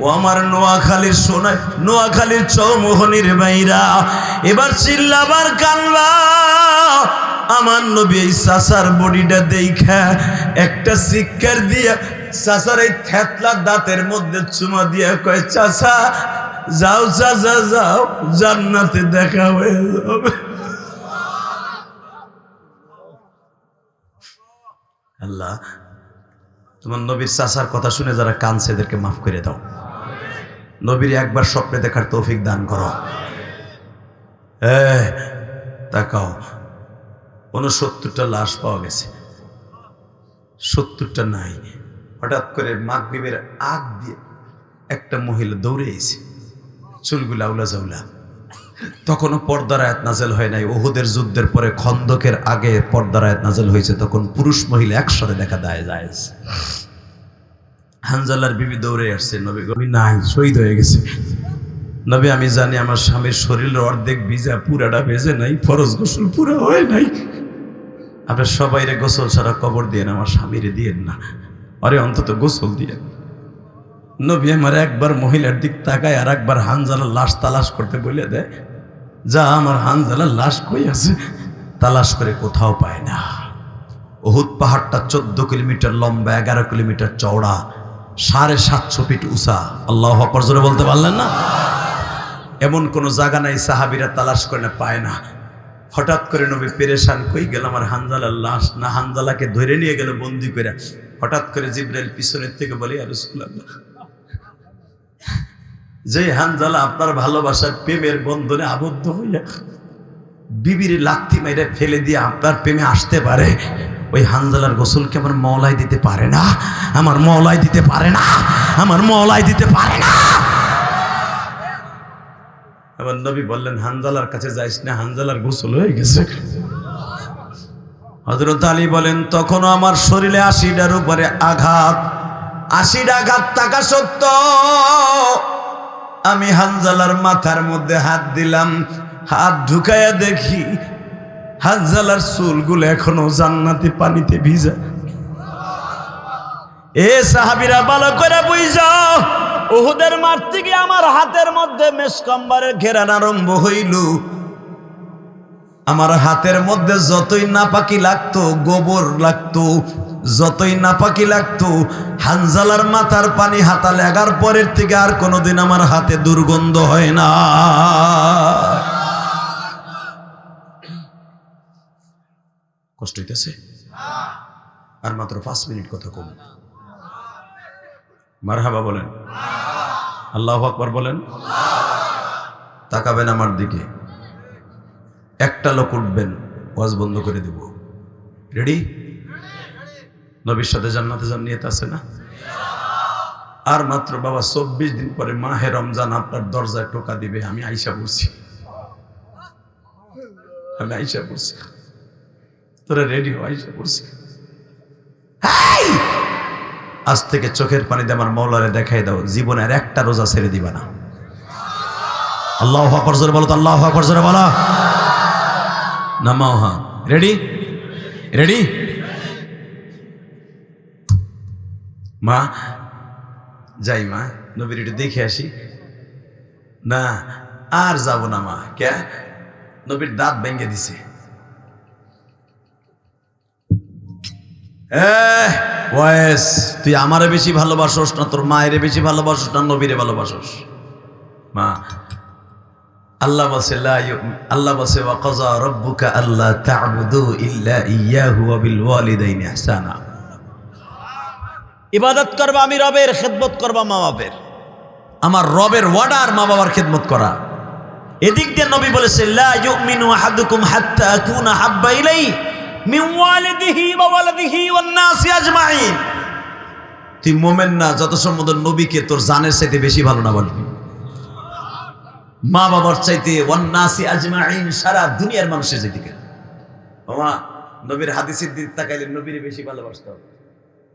ও আমার নোয়াখালীর সোনা, নোয়াখালীর চৌমোহনীর বাইরা, এবার চিল্লাবার কানবা। আমার নবী এই চাচার বডিটা দেখা একটা শিক্ষার দিয়া চাচার এই থেতলা দাঁতের মধ্যে চুমা দিয়া কয়, চাচা যাও, চাচা যাও, জান্নাতে দেখা হয়ে যাবে। আল্লাহ, তোমার নবীর চাচার কথা শুনে যারা কাঁদছে এদেরকে মাফ করে দাও। নবীর একবার স্বপ্নে দেখার তৌফিক দান করো। তাকাও, 69টা লাশ পাওয়া গেছে, 70টা নাই। হঠাৎ করে মাগরিবের আগ দিয়ে একটা মহিলা দৌড়ে এসে, চুলগুলা উলা জাউলা। তখনও পর্দার আয়াত নাজেল হয় নাই। উহুদের যুদ্ধের পরে খন্দকের আগে পর্দার আয়াত নাজেল হয়েছে, তখন পুরুষ মহিলা একসাথে দেখা যায়। হানজালার বিবি দৌড়ে আসছে, নবী নাই, শহীদ হয়ে গেছে। নবী, আমি জানি আমার স্বামীর শরীরের অর্ধেক ভিজা, পুরাটা ভেজে নাই, ফরজ গোসল পুরা হয় নাই। আপনার সবাইরে গোসল ছাড়া কবর দিয়ে আমার স্বামীরে দিয়েন না, আরে অন্তত গোসল দিয়েন। নবী আমার একবার মহিলার দিক তাকায় আর একবার হানজালার লাশ তালাশ করতে বলে দেয়, যা আমার হানজালার লাশ কই আছে, তালাশ করে কোথাও পায় না। উহুদ পাহাড়টা 14 কিলোমিটার লম্বা, 11 কিলোমিটার চওড়া, 750 ফিট উঁচা। আল্লাহু আকবার জোরে বলতে পারলেন না? এমন কোন জায়গা নাই সাহাবীরা তালাশ করে না, পায় না। হঠাৎ করে নবী পেরেশান, কই গেল আমার হানজালার লাশ? না, হানজালাকে ধরে নিয়ে গেল বন্দি করে। হঠাৎ করে জিবরাইল পিছনের থেকে বলে, ইয়া রাসূলুল্লাহ, যে হানজালা আপনার ভালোবাসার প্রেমের বন্ধনে আবদ্ধ হইয়া বিবির লাথি মেরে ফেলে দিয়ে আপনার প্রেমে আসতে পারে, ওই হানজালার গোসলকে আমার মওলাই দিতে পারে না, আমার মওলাই দিতে পারে না, আমার মওলাই দিতে পারে না। এবার নবী বললেন, হানজালার কাছে যাইস না, হানজালার গোসল হয়ে গেছে। হযরত আলী বলেন, তখনও আমার শরীরে 80টার উপরে আঘাত, 80টা আঘাত থাকা সত্ত্বেও আমি হানজালার মাথার মধ্যে হাত দিলাম, হাত ঢুকাইয়া দেখি হানজালার চুলগুলো এখনো জান্নাতি পানিতে ভিজা। এ সাহাবীরা ভালো করে বুঝাও, উহুদের মাঠ থেকে আমার হাতের মধ্যে মেশকাম্বারের ঘেরান আরম্ভ হইল। আমার হাতের মধ্যে যতই নাপাকি লাগতো, গোবর লাগতো, যতই নাপাকি লাগতো, হানজালার মাথার পানি হাতা লাগার পরের থেকে আর কোনোদিন আমার হাতে দুর্গন্ধ হয় না। কষ্ট হইতেছে? আর মাত্র 5 মিনিট কথা কম। মারহাবা বলেন, আল্লাহু আকবার বলেন। তাকাবেন আমার দিকে, একটা লোক উঠবেন, ওয়াজ বন্ধ করে দেব। রেডি? নবীর সাথে জান্নাতে যান নিয়ত আছে না? আর মাত্র বাবা 24 দিন পরে মাহে রমজান আপনার দরজায় টোকা দিবে। আমি আইসা পড়ছি, আমি আইসা পড়ছি, তোরা রেডি হো, আইসা পড়ছি। আজ থেকে চোখের পানি দিয়ে আমার মওলারে দেখাই দাও, জীবনের একটা রোজা ছেড়ে দিবা না। আল্লাহু আকবার জোরে বলো তো, আল্লাহু আকবার জোরে বলো। নামাও, হ্যাঁ, রেডি? রেডি? মা যাই, মা নবীর একটু দেখে আসি। না আর যাব না মা। কে? নবীর দাঁত ভেঙে দিছে। ওয়েস, তুই আমারে বেশি ভালোবাসোস না তোর মায়ের বেশি ভালোবাসোস না নবীরে ভালোবাসোস? মা, আল্লাহ বলছে, আল্লাহ বলছে, ওয়া কাযা রাব্বুকা আল্লা তা'বুদু ইল্লা ইয়্যাহু ওয়া বিল ওয়ালিদাইনি ইহসানা। ইবাদত করবা আমি রবের, খেদমত করবা মা বাবার। আমার রবের ওয়ার্ডার মা বাবার খেদমত করা। এদিক দিয়ে নবী বলেছে, লা ইউমিনু আহাদুকুম হাত্তা আকুনা হাব্বা ইলাইহি মিন ওয়ালিদিহি ওয়া ওয়ালাদিহি ওয়ান নাসি আজমাইন। তুই মুমিন না যত সম্বন্ধ নবীকে তোর জানের চাইতে বেশি ভালো না বলবি, মা বাবার চাইতে, ওয়ান নাসি আজমাইন, সারা দুনিয়ার মানুষের চাইতে। বাবা নবীর হাদিসের দিক তাকাইলে নবীরে বেশি ভালোবাসতে হবে।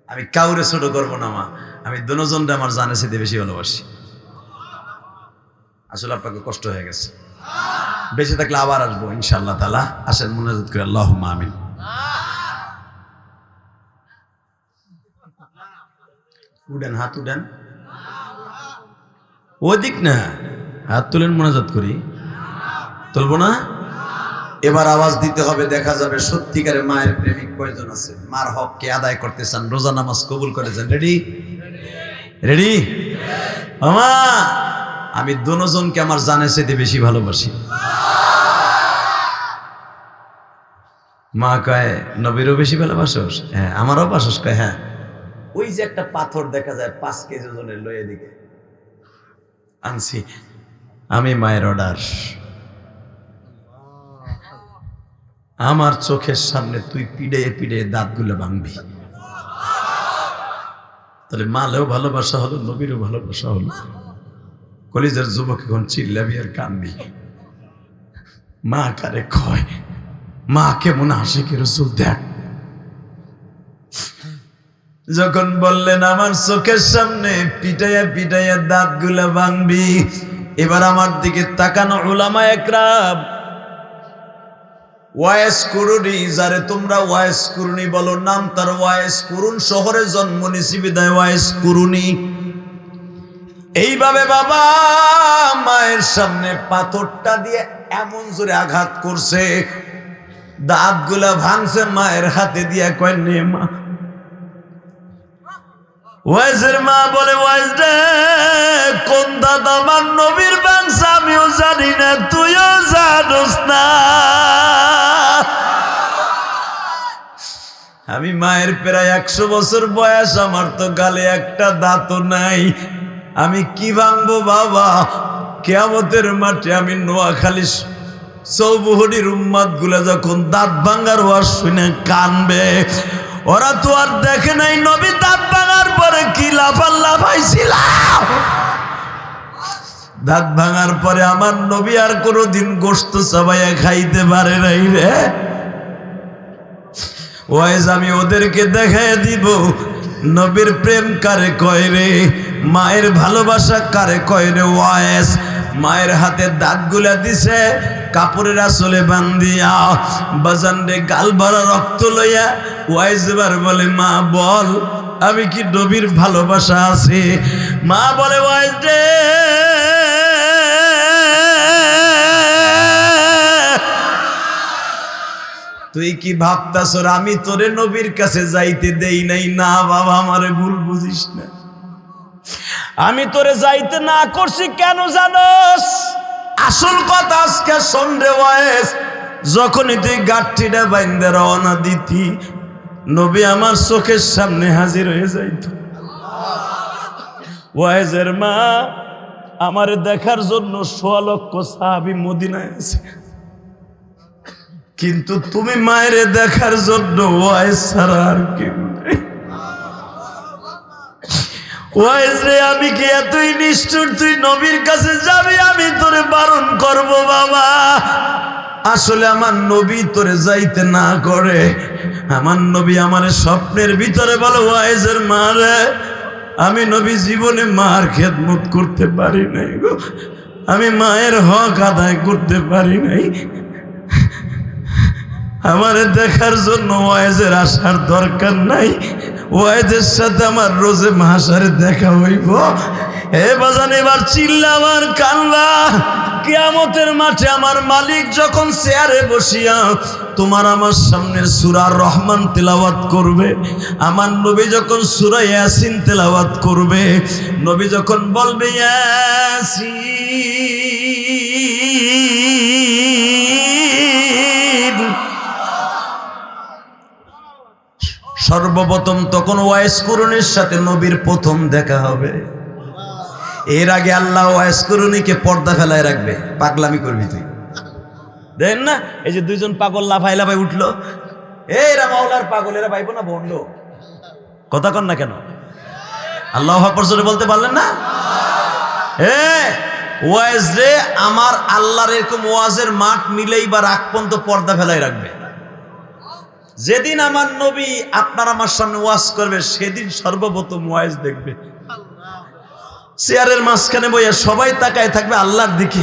আমি কাউরে ছোট করবো না মা, আমি দুজনরে আমার জানের চাইতে বেশি ভালোবাসি। আসলে আপনাকে কষ্ট হয়ে গেছে, বেঁচে থাকলে আবার আসবো ইনশাআল্লাহ তাআলা। আসেন মুনাজাত করে, আল্লাহুম্মা আমিন। উঠেন, হাত উঠেন, ওদিক না, হাত তুলেন, মোনাজাত করি। তুলবো না? এবার আওয়াজ দিতে হবে, দেখা যাবে সত্যিকারে মায়ের প্রেমিক কয়জন আছে, মার হককে আদায় করতে চান, রোজা নামাজ কবুল করেছেন। রেডি? রেডি? আমা আমি দুজনকে আমার জানের চাইতে বেশি ভালোবাসি। মা কয় নবীরও বেশি ভালোবাসোস? হ্যাঁ। আমারও বাসস? কয় হ্যাঁ। ওই যে একটা পাথর দেখা যায় 5 কেজি ওজনের, লয়ে দিকে আনছি আমি, মায়ের অর্ডার। আমার চোখের সামনে তুই পিড়ে পিড়ে দাঁতগুলো ভাঙবি। তাহলে মালেও ভালোবাসা হলো, নবীরও ভালোবাসা হলো। কলিজার যুবক এখন চিল্লাবি আর কানবি। মা কারে কয়, মা কেমন আশিকের রাসূল দেখ। যখন বললেন আমার চোখের সামনে পিটাইয়া পিটাইয়া দাঁতগুলা ভাঙবি, এবার আমার দিকে তাকানো উলামা একরাম, ওয়াইস কুরুনি, যারে তোমরা ওয়াইস কুরুনি বলো, নাম তার ওয়াইস কুরুন, শহরে জন্ম নিছি বিদায় ওয়াইস কুরুনি। এইভাবে বাবা মায়ের সামনে পাথরটা দিয়ে এমন জোরে আঘাত করছে, দাঁতগুলা ভাঙছে, মায়ের হাতে দিয়ে কয় নে মা। ওয়াইজের মা বলে, ওয়াইজ রে কোন দাঁত আমার নবীর ভাঙছে আমিও জানি না, তুইও জানোস না। আমি মায়ের প্রায় 100 বছর বয়স, আমার তো গালে একটা দাঁতও নাই, আমি কি ভাঙবো বাবা? কিয়ামতের মাঠে আমি নোয়াখালী চৌবুহরির উম্মাদ গুলা যখন দাঁত ভাঙার ওয়াজ শুনে কানবে, ওরা তো আর দেখে নাই নবী দাঁত ভাঙার পরে কি লাফাল্লাফ হয়েছিল। দাঁত ভাঙার পরে আমার নবী আর কোনোদিন গোশত চাবাইয়া খাইতে পারে নাই রে। ওয়াইজ আমি ওদেরকে দেখাই দিব নবীর প্রেম কারে কয় রে, মায়ের ভালোবাসা কারে কয় রে। ওয়াইজ মায়ের হাতে দাঁতগুলা দিছে, কাপড়ের আসলে বান্ধিয়া, বাজান রে গাল ভরা রক্ত লইয়া ওয়াইজ এবার বলে, মা বল আমি কি নবীর ভালোবাসা আছে? মা বলে, ওয়াইজ রে তুই কি ভাবতাস আমি তোরে নবীর কাছে যাইতে দেই নাই? না বাবা, আমারে ভুল বুঝিস না, আমি তোরে যাইতে না করছি কেন জানোস? আসল কথা আজকে শোন রে ওয়াইস, যখনই তুই গাঠটিটা বাইন্দে রওনা দিতি, নবী আমার চোখের সামনে হাজির হয়ে যাইত। ওয়াইজের মা আমার দেখার জন্য 100 লক্ষ সাহাবী মদিনায় আছে, কিন্তু তুমি মায়ের দেখার জন্য ওয়াইজ ছাড়া আর কেউ নেই। ওয়াইজ রে আমি কি এতই নিষ্ঠুর তুই নবীর কাছে যাবি আমি তোরে বারণ করব বাবা? আসলে আমার নবী তোরে যাইতে না করে, আমার নবী আমার স্বপ্নের ভিতরে বলে, ওয়াইজের মা রে আমি নবী জীবনে মার খেদমত করতে পারি নাই গো, আমি মায়ের হক আদায় করতে পারি নাই, আমার দেখার জন্য ওয়াইজের আসার দরকার নাই, ওয়াইজের সাথে আমার রোজে মাহাশারে দেখা হইব। হে বাজান এবার চিল্লা আমার কান্না, কিয়ামতের মাঠে আমার মালিক যখন চেয়ারে বসিয়া তোমার আমার সামনে সূরা রহমান তেলাওয়াত করবে, আমার নবী যখন সূরা ইয়াসিন তেলাওয়াত করবে, নবী যখন বলবে ইয়াসিন, সর্বপ্রথম তখন ওয়াইস কুরুনির সাথে নবীর প্রথম দেখা হবে। এর আগে আল্লাহ ওয়াইস কুরুনিকে পর্দা ফেলায় রাখবে, পাগলামি করবি তুই। দেন না এই যে দুইজন পাগল লাফাই লাফাই উঠলো, এরা মাওলার পাগল, এরা ভাইবো না ভণ্ড, কথা কন না কেন? আল্লাহু আকবার জোরে বলতে পারলেন না? ওয়াইজ রে আমার আল্লাহর এরকম ওয়াজের মাঠ মিলেই বা রাগ পর্যন্ত পর্দা ফেলাই রাখবে। যেদিন আমার নবী আপনার আমার সামনে ওয়াজ করবে, সেদিন সর্বপ্রথম ওয়াইজ দেখবে। চেয়ারের মাঝখানে বইয়া সবাই তাকায় থাকবে আল্লাহর দিকে,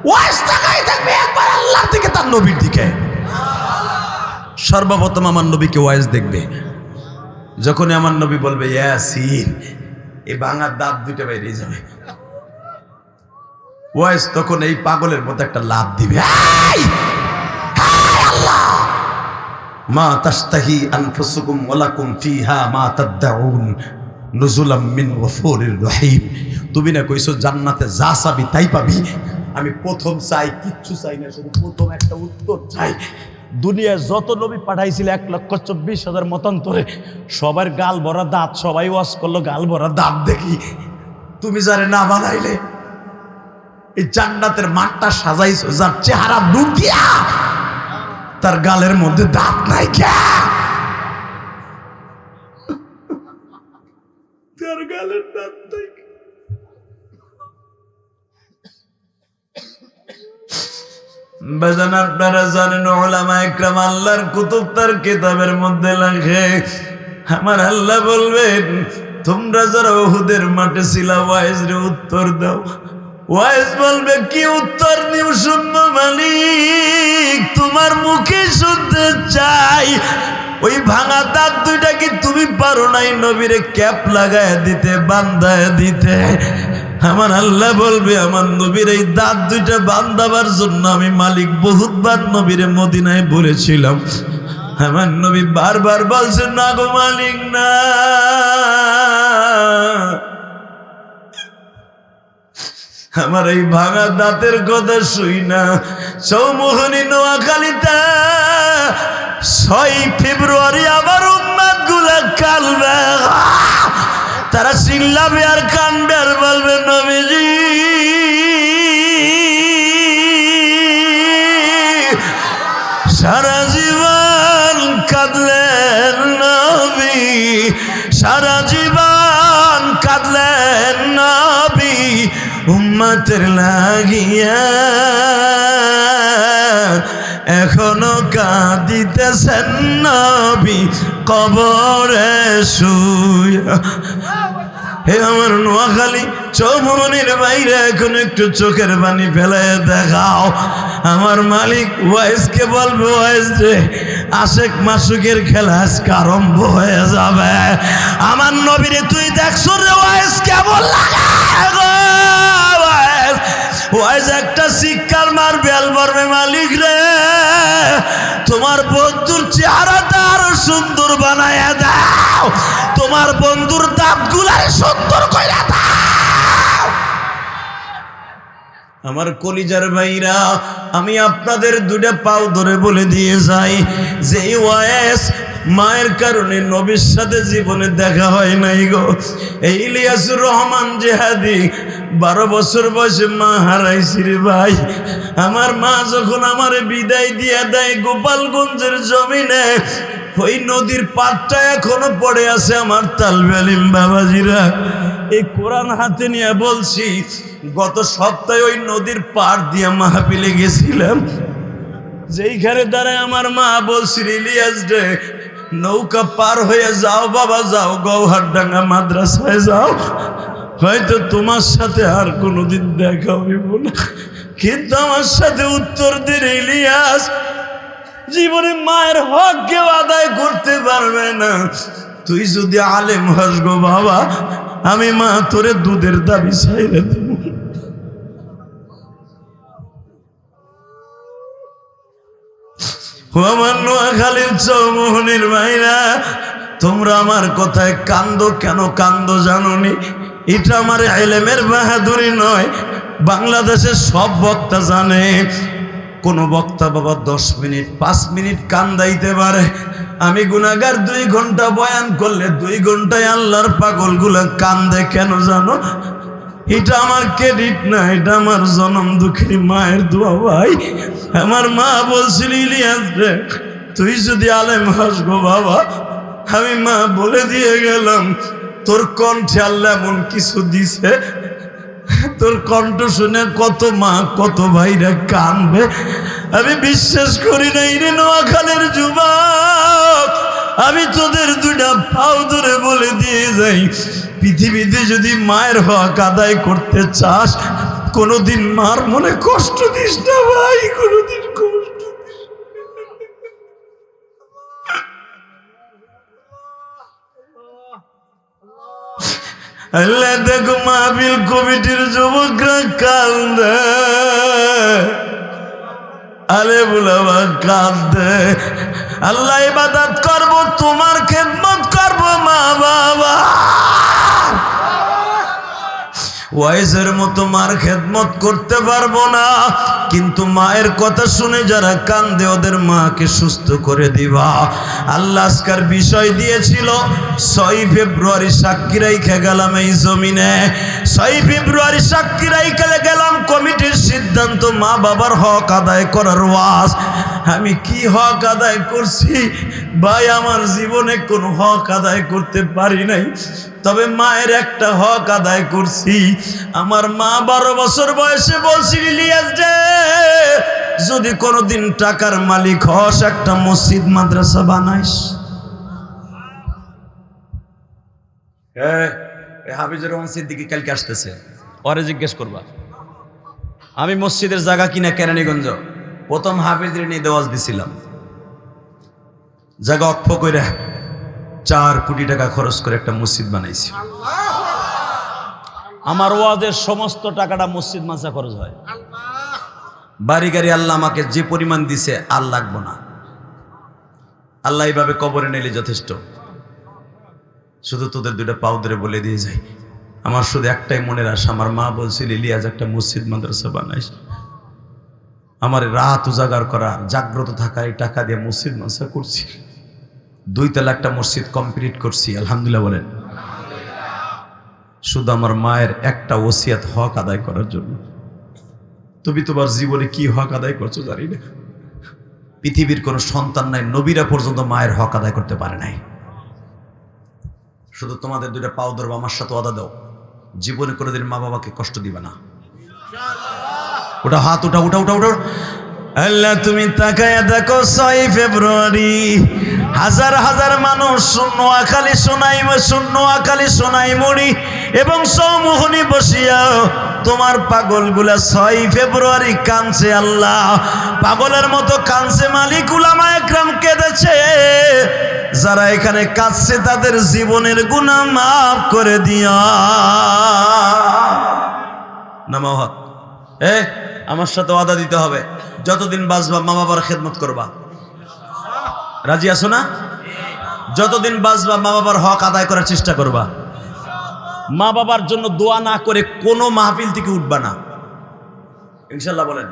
ওয়াইজ তাকায় থাকবে একবার আল্লাহর দিকে, তার নবীর দিকে। সর্বপ্রথম আমার নবীকে ওয়াইজ দেখবে। যখনই আমার নবী বলবে ইয়াসিন, এই ভাঙার দাঁত দুইটা বাইরে যাবে। ওয়াইস তখন এই পাগলের মতো একটা লাভ দিবে, মা তাশতাহি আনফুসুকুম ওয়ালাকুম ফিহা মা তাদউন নুজুলাম মিন গফুরির রহিম। তুমি না কইছো জান্নাতে যা চাবি তাই পাবি, আমি প্রথম চাই, কিচ্ছু চাই না, শুধু প্রথম একটা উত্তর চাই। দুনিয়ায় যত নবী পাঠাইছিল 1,24,000 মতান্তরে, সবার গাল ভরা দাঁত, সবাই ওয়াজ করলো গাল ভরা দাঁত দেখি। তুমি যারে না বানাইলে, এই জান্নাতের মাঠটা সাজাইছো যার চেহারা দুটিয়া, তার গালের মধ্যে দাঁত নাই কে? তার গালের দাঁত নাই। বেজান আপনারা জানেন উলামা ইকরাম আল্লাহর কুতুব তার কিতাবের মধ্যে লেখে, আমার আল্লাহ বলবেন তোমরা যারা উহুদের মাঠে ছিলা ওয়াইজরে উত্তর দাও। ওয়াইজ বলবে কি উত্তর দিব শুনবো মালিক, তোমার মুখে শুনতে চাই। ওই ভাঙা দাঁত দুইটা কি তুমি পারো নাই নবীরে ক্যাপ লাগায় দিতে, বান্ধায় দিতে? আমার আল্লাহ বলবে আমার নবীর এই দাঁত দুইটা বান্ধাবার জন্য আমি মালিক বহুতবার নবীরে মদিনায় বলেছিলাম। আমার নবী বারবার বলছেন না গো মালিক না, আমার এই ভাঙা দাঁতের কথা শুই না। চৌমোহনী নোয়াখালীতে 6 ফেব্রুয়ারি আবার উম্মাদ গুলা কালবে, তারা চিল্লাবে আর কানবে আর বলবে নবীজি সারা জীবন কাঁদলেন নবী, সারা জীবন কাঁদলেন নবী উম্মতের লাগিয়া, এখনো কাঁদিতেছেন নবী কবরে শুয়া। হে আমার নোয়াখালী চৌমনির বাইরে এখন একটু চোখের পানি ফেলায় দেখাও। আমার মালিক ওয়াইজকে বলবো, ওয়াইজ রে আশেক মাসুকের খেলা আজকে আরম্ভ হয়ে যাবে। আমার নবীরে তুই দেখছো রে ওয়াইজ কেমন লাগে? ওয়াইজ একটা শিক্ষার মারবে আর বলবে মালিক রে তোমার বন্ধুর চেহারাটা আরো সুন্দর বানায় দাও, তোমার বন্ধুর দাঁতগুলা সুন্দর কইরা দাও। আমার কলিজার ভাইরা, আমি আপনাদের দুইটা পাও ধরে বলে দিয়ে যাই যে ওয়াইস মায়ের কারণে নবীর সাথে জীবনে দেখা হয় নাই গো। এই ইলিয়াসুর রহমান জেহাদি 12 বছর বয়সে মা হারাইছি রে ভাই। আমার মা যখন আমার বিদায় দিয়ে দেয় গোপালগঞ্জের জমিনে, ওই নদীর পাড়টা এখনো পড়ে আছে আমার তালবে আলিম বাবাজিরা। এই কোরআন হাতে নিয়ে বলছি, গত সপ্তাহে ওই নদীর পাড় দিয়ে মাহফিলে গেছিলাম, যেইখানে দাঁড়ায় আমার মা বলছিল ইলিয়াস রে নৌকা পার হয়ে যাও বাবা, যাও গৌহারডাঙ্গা মাদ্রাসায় যাও, হয়তো তোমার সাথে আর কোনোদিন দেখা হইব না। কিন্তু আমার সাথে উত্তর দিন ইলিয়াস জীবনে মায়ের হক কেউ আদায় করতে পারবে না, তুই যদি আলেম হস গো বাবা, আমি মা তোরে দুধের দাবি ছাইরে দেব। আমার নোয়াখালীর চৌমোহনীর ভাইরা, তোমরা আমার কথায় কান্দো কেন কান্দো জানোনি? এটা আমার ইলমের বাহাদুরি নয়, বাংলাদেশের সব বক্তা জানে। কোন বক্তা বাবা 10 মিনিট 5 মিনিট কান্দাইতে পারে, আমি গুনাহগার 2 ঘন্টা বয়ান করলে 2 ঘন্টায় আল্লাহর পাগলগুলা কান্দে কেন জানো? এটা আমার ক্রেডিট না, এটা আমার জনম দুঃখী মায়ের দোয়া ভাই। আমার মা বলছিল ইলিয়াস রে তুই যদি আলেম হস গো বাবা, আমি মা বলে দিয়ে গেলাম তোর কণ্ঠে আল্লাহ এমন কিছু দিছে, তোর কণ্ঠ শুনে কত মা কত ভাইরা কানবে। আমি বিশ্বাস করি না রে নোয়াখালীর যুবক, আমি তোদের দুইটা পাও ধরে বলে দিয়ে যাই, পৃথিবীতে যদি মায়ের হক আদায় করতে চাস কোনোদিন মার মনে কষ্ট দিস না ভাই, কোনোদিন কষ্ট দিস। আল্লাহ দেখো মাহফিল কমিটির যুবকরা কান্দে, আরে বুলাবা কান্দে। আল্লাহ ইবাদত করব, তোমার খেদমত করব মা বাবা, ওয়াইজের মতো মার খেদমত করতে পারবো না, কিন্তু মায়ের কথা শুনে যারা কান্দে ওদের মাকে সুস্থ করে দিবা। আল্লাহ আজকের বিষয় দিয়েছিল 6 ফেব্রুয়ারি সাক্ষী রাইখা গেলাম এই জমিনে, 6 ফেব্রুয়ারি সাক্ষী রাইখা গেলাম কমিটির সিদ্ধান্ত মা বাবার হক আদায় করার ওয়াজ। আমি কি হক আদায় করছি ভাই? আমার জীবনে কোনো হক আদায় করতে পারি নাই, তবে মায়ের একটা হক আদায় করছি। আমার মা 12 বছর বয়সে বলছিল, ইলিয়াস রে যদি কোনোদিন টাকার মালিক হস একটা মসজিদ মাদ্রাসা বানাইস। হাফিজুর রহমান সিদ্দিকী কালকে আসতেছে, পরে জিজ্ঞেস করবা। আমি মসজিদের জায়গা কিনা কেরানীগঞ্জ প্রথম হাফিজের নিয়ে দেওয়াজ দিছিলাম, জায়গা অক্ষ করে 4 কোটি টাকা খরচ করে একটা মসজিদ বানাইছি। আমার ওয়াজের সমস্ত টাকাটা মসজিদ মাসা খরচ হয়। বাড়ি গাড়ি আল্লাহ আমাকে যে পরিমাণ দিছে আর লাগবো না, আল্লাহ এইভাবে কবরে নিলে যথেষ্ট। শুধু তোদের 2টা পাও ধরে বলে দিয়ে যাই, আমার শুধু একটাই মনের আশা, আমার মা বলছিল ইলিয়াস একটা মসজিদ মাদ্রাসা বানাইস। আমার রাত উজাগার করা, জাগ্রত থাকা, এই টাকা দিয়ে মসজিদ মাদ্রাসা করছি। 2 তলা একটা মসজিদ কমপ্লিট করছি, আলহামদুলিল্লাহ বলেন। শুধু আমার মায়ের একটা ওসিয়াত হক আদায় করার জন্য। তুমি তোমার জীবনে কি হক আদায় করছো জানি না। পৃথিবীর কোনো সন্তান নাই, নবীরা পর্যন্ত মায়ের হক আদায় করতে পারে নাই। শুধু তোমাদের 2টা পাও ধরবো, আমার সাথে ওয়াদা দাও, জীবনে কোনোদিন মা বাবাকে কষ্ট দিবে না। ওটা হাত উঠা উঠা উঠা উঠা। আল্লাহ তুমি তাকায়া দেখো 6 ফেব্রুয়ারি হাজার হাজার মানুষ নোয়াখালী সোনাইমুড়ি এবং সমোহনী বসিয়া তোমার পাগলগুলা 6 ফেব্রুয়ারি কাঁদছে। আল্লাহ পাগলের মতো কাঁদছে, মালিক উলামা একরাম কেঁদেছে। যারা এখানে কাঁদছে তাদের জীবনের গুনাহ মাফ করে দিয়া। নামাও হাত। আমার সাথে ওয়াদা দিতে হবে, যতদিন বাঁচবা মা বাবার খেদমত করবা। রাজি আছো না? যতদিন বাঁচবা মা বাবার হক আদায় করার চেষ্টা করবা। মা বাবার জন্য দোয়া না করে কোনো মাহফিল থেকে উঠবা না, ইনশাল্লাহ বলেন।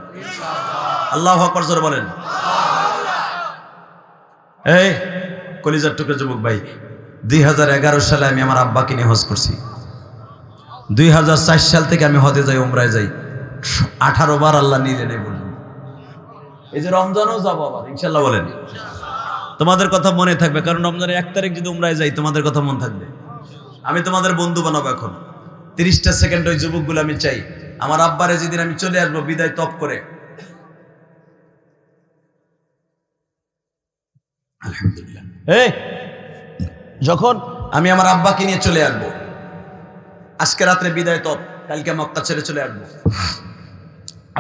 আল্লাহু আকবার জোরে বলেন। এই কলিজার টুকরা যুবক ভাই, 2011 সালে আমি আমার আব্বাকে নিয়ে হজ করছি। 2004 সাল থেকে আমি হজে যাই, উমরায় যাই। 18 বার আল্লাহ নিয়ে নেই বলুন। এই যে রমজানও যাবো আবার, ইনশাল্লাহ বলেন। তোমাদের কথা মনে থাকবে, কারণ রমজানের 1 তারিখ যদি উমরায় যাই তোমাদের কথা মনে থাকবে। আমি তোমাদের বন্ধু বানাবো। এখন 30টা সেকেন্ড ওই যুবকগুলো আমি চাই, আমার আব্বারে যেদিন আমি চলে আসবো বিদায় তপ করে, আলহামদুলিল্লাহ, যখন আমি আমার আব্বাকে নিয়ে চলে আসবো, আজকে রাত্রে বিদায় তপ, কালকে মক্কা ছেড়ে চলে আসবো,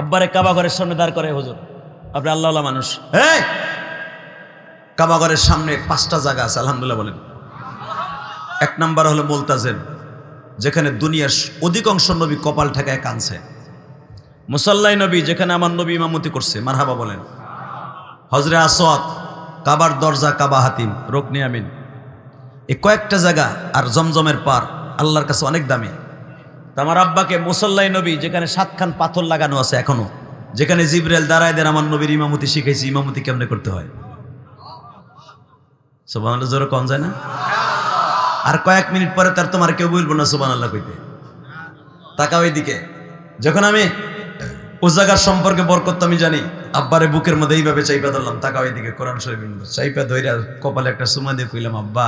আব্বারে কাবা ঘরের সামনে দাঁড় করে, হুজুর আপনি আল্লাহ মানুষ, কাবা ঘরের সামনে 5টা জায়গা আছে, আলহামদুলিল্লাহ বলেন। 1 নাম্বার হলো মুলতাজেম, যেখানে দুনিয়ার অধিকাংশ নবী কপাল ঠেকায় কাঁদছে। মুসাল্লাই নবী, যেখানে আমার নবী ইমামতি করছে, মারহাবা বলেন। হজরে আসওয়াদ, কাবার দরজা, কাবা হাতিম, রুকনে আমিন, এই কয়েকটা জায়গা, আর জমজমের পার আল্লাহর কাছে অনেক দামি। আমার আব্বাকে মুসাল্লাই নবী, যেখানে 7খান পাথর লাগানো আছে এখনো, যেখানে জিবরাইল দাঁড়ায় দেন আমার নবীর ইমামতি শিখাইছি, ইমামতি কেমনে করতে হয়। সুবহানাল্লাহ জোরে কম যায় না? আর কয়েক মিনিট পরে তার তোমার কেউ বলবো না সুবহানাল্লাহ কইতে। তাকাও এইদিকে, যখন আমি ও জায়গার সম্পর্কে বরকত আমি জানি, আব্বারে বুকের মধ্যে এইভাবে চাইপা ধরলাম, তাকাও এইদিকে, কোরআন শরীফ চাইপা ধইরা কপালে একটা সুমা দিয়ে কইলাম, আব্বা,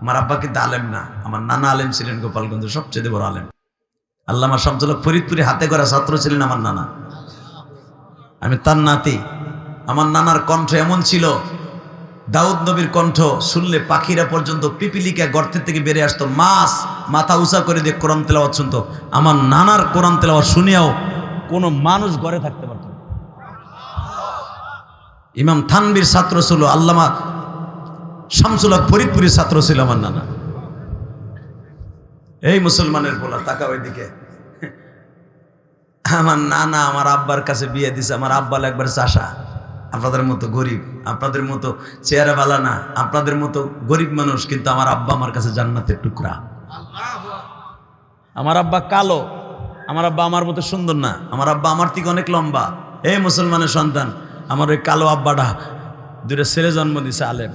আমার আব্বা কিন্তু আলেম না, আমার নানা আলেম ছিলেন, গোপালগঞ্জের সবচেয়ে বড় আলেম, আল্লামা শামসুল হক ফরিদপুরে হাতে করা ছাত্র ছিলেন আমার নানা। আমি তার নাতি। আমার নানার কণ্ঠ এমন ছিল, দাউদ নবীর কণ্ঠ শুনলে পাখিরা পর্যন্ত পিপিলিকা গর্তের থেকে বেরিয়ে আসতো, মাছ মাথা উঁচা করে দিয়ে কোরআন তেলাওয়াত শুনতো। আমার নানার কোরআন তেলাওয়াত শুনিয়াও কোনো মানুষ ঘরে থাকতে পারত না। ইমাম থানবীর ছাত্র ছিল, আল্লামা শামসুল হক ফরিদপুরের ছাত্র ছিল আমার নানা। এই মুসলমানের পোলা, তাকাও এদিকে। আমার নানা আমার আব্বার কাছে বিয়ে দিছে। আমার আব্বা একবার চাষা, আপনাদের মতো গরিব, আপনাদের মতো চেহারা বালা না, আপনাদের মতো গরিব মানুষ, কিন্তু আমার আব্বা আমার কাছে জান্নাতের টুকরা। আমার আব্বা কালো, আমার আব্বা আমার মতো সুন্দর না, আমার আব্বা আমার থেকে অনেক লম্বা। এই মুসলমানের সন্তান, আমার ওই কালো আব্বাটা দুটো ছেলে জন্ম দিছে, আলেম,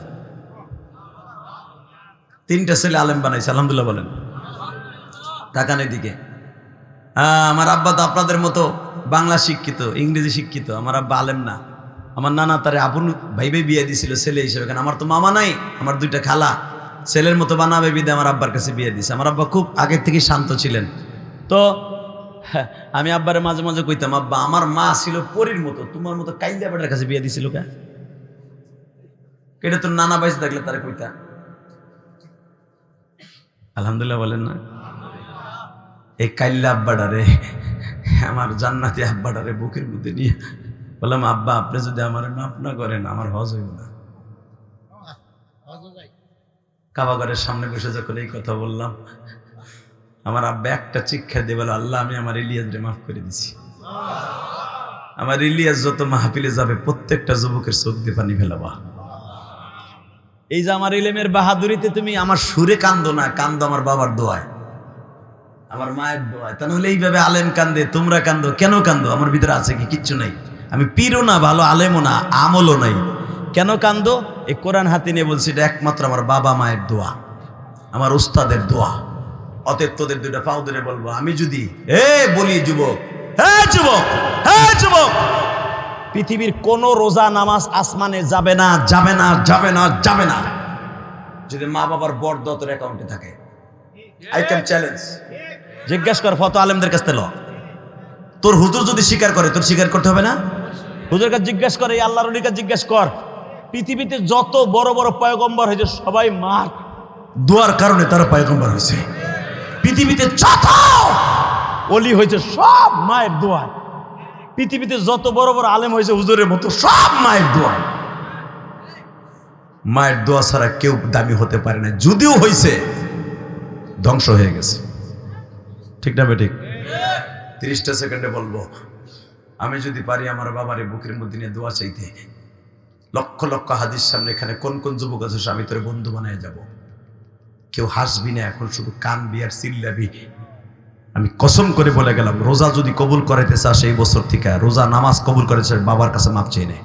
3টা ছেলে আলেম বানাইছে, আলহামদুলিল্লাহ বলেন। তাকান এদিকে। আমার আব্বা তো আপনাদের মতো বাংলা শিক্ষিত, ইংরেজি শিক্ষিত, আমার আব্বা আলেম না। আমার নানা তারে আপন ভাইবে বিয়ে দিছিল ছেলে হিসেবে, কারণ আমার তো মামা নাই, আমার 2টা খালা, ছেলের মতো বানাবে বিদে আমার আব্বার কাছে বিয়ে দিছে। আমার আব্বা খুব আগের থেকে শান্ত ছিলেন। তো আমি আব্বারে মাঝে মাঝে কইতাম, আব্বা আমার মা ছিল পরীর মতো, তোমার মতো কাইন্দা বেটার কাছে বিয়ে দিছিল কে? এটা তোর নানা বাইসে থাকলে তারা কইতা। আলহামদুলিল্লাহ বলেন না? এই কাইল্লা আব্বাটারে, আমার জান্নাতি আব্বাটারে বুকের মধ্যে নিয়ে বললাম, আব্বা আপনি যদি আমার মাফ না করেন আমার হজ হইব না। কাবাগরের সামনে বসে যখন এই কথা বললাম, আমার আব্বা একটা চিৎকার দিয়ে বলে, আল্লাহ আমি আমার ইলিয়াসরে মাফ করে দিছি। আমার ইলিয়াস যত মাহফিলে যাবে প্রত্যেকটা যুবকের চোখ দিয়ে পানি ফেলাবা। এই যে আমার ইলেমের বাহাদুরিতে তুমি আমার সুরে কান্দো না, কান্দো আমার বাবার দোয়ায়, আমার মায়ের দোয়ায়। তা নাহলে এইভাবে আলেম কান্দে, তোমরা কান্দো কেন? কান্দো আমার ভিতরে আছে কি? কিচ্ছু নাই। আমি পীরও না, ভালো আলেমও না, আমলও নাই। কেন কান্দো? এই কোরআন হাতে নিয়ে বলছি, এটা একমাত্র আমার বাবা মায়ের দোয়া, আমার উস্তাদের দোয়া। অতএব তোদের 2টা পাও ধরে বলবো, আমি যদি বলি যুবক, যুবক, যুবক, পৃথিবীর কোন রোজা নামাজ আসমানে যাবে না, যাবে না, যাবে না, যাবে না, যদি মা বাবার বরদোয়া তোর অ্যাকাউন্টে থাকে। আই ক্যান চ্যালেঞ্জ, জিজ্ঞাসা কর ফতো আলেমদের কাছ থেকে। তোর হুজুর যদি স্বীকার করে, তোর স্বীকার করতে হবে না? হুজুরের কাছে জিজ্ঞেস কর, এই আল্লাহর ওলির কাছে জিজ্ঞেস কর, পৃথিবীতে যত বড় বড় পয়গম্বর হয়েছে সবাই মার দোয়ার কারণে তারা পয়গম্বর হয়েছে। পৃথিবীতে যত ওলি হয়েছে সব মায়ের দোয়া। পৃথিবীতে যত বড় বড় আলেম হয়েছে হুজুরের মতো সব মায়ের দোয়া। মায়ের দোয়া ছাড়া কেউ দামি হতে পারে না, যদিও হয়েছে ধ্বংস হয়ে গেছে। ঠিক না বেঠিক? 30টা সেকেন্ডে বলবো, আমি যদি পারি আমার বাবারে বুকের মধ্যে নিয়ে দোয়া চাইতে, লক্ষ লক্ষ হাদিস সামনে, এখানে কোন কোন যুবক আছে আমি তোরে বন্ধু বানায় যাব। কেউ হাসবি না, এখন শুধু কানবি আর চিল্লাবি। আমি কসম করে বলে গেলাম, রোজা যদি কবুল করাইতে চাস এই বছর থেকে, রোজা নামাজ কবুল করেছে, বাবার কাছে মাপ চেয়ে নেয়।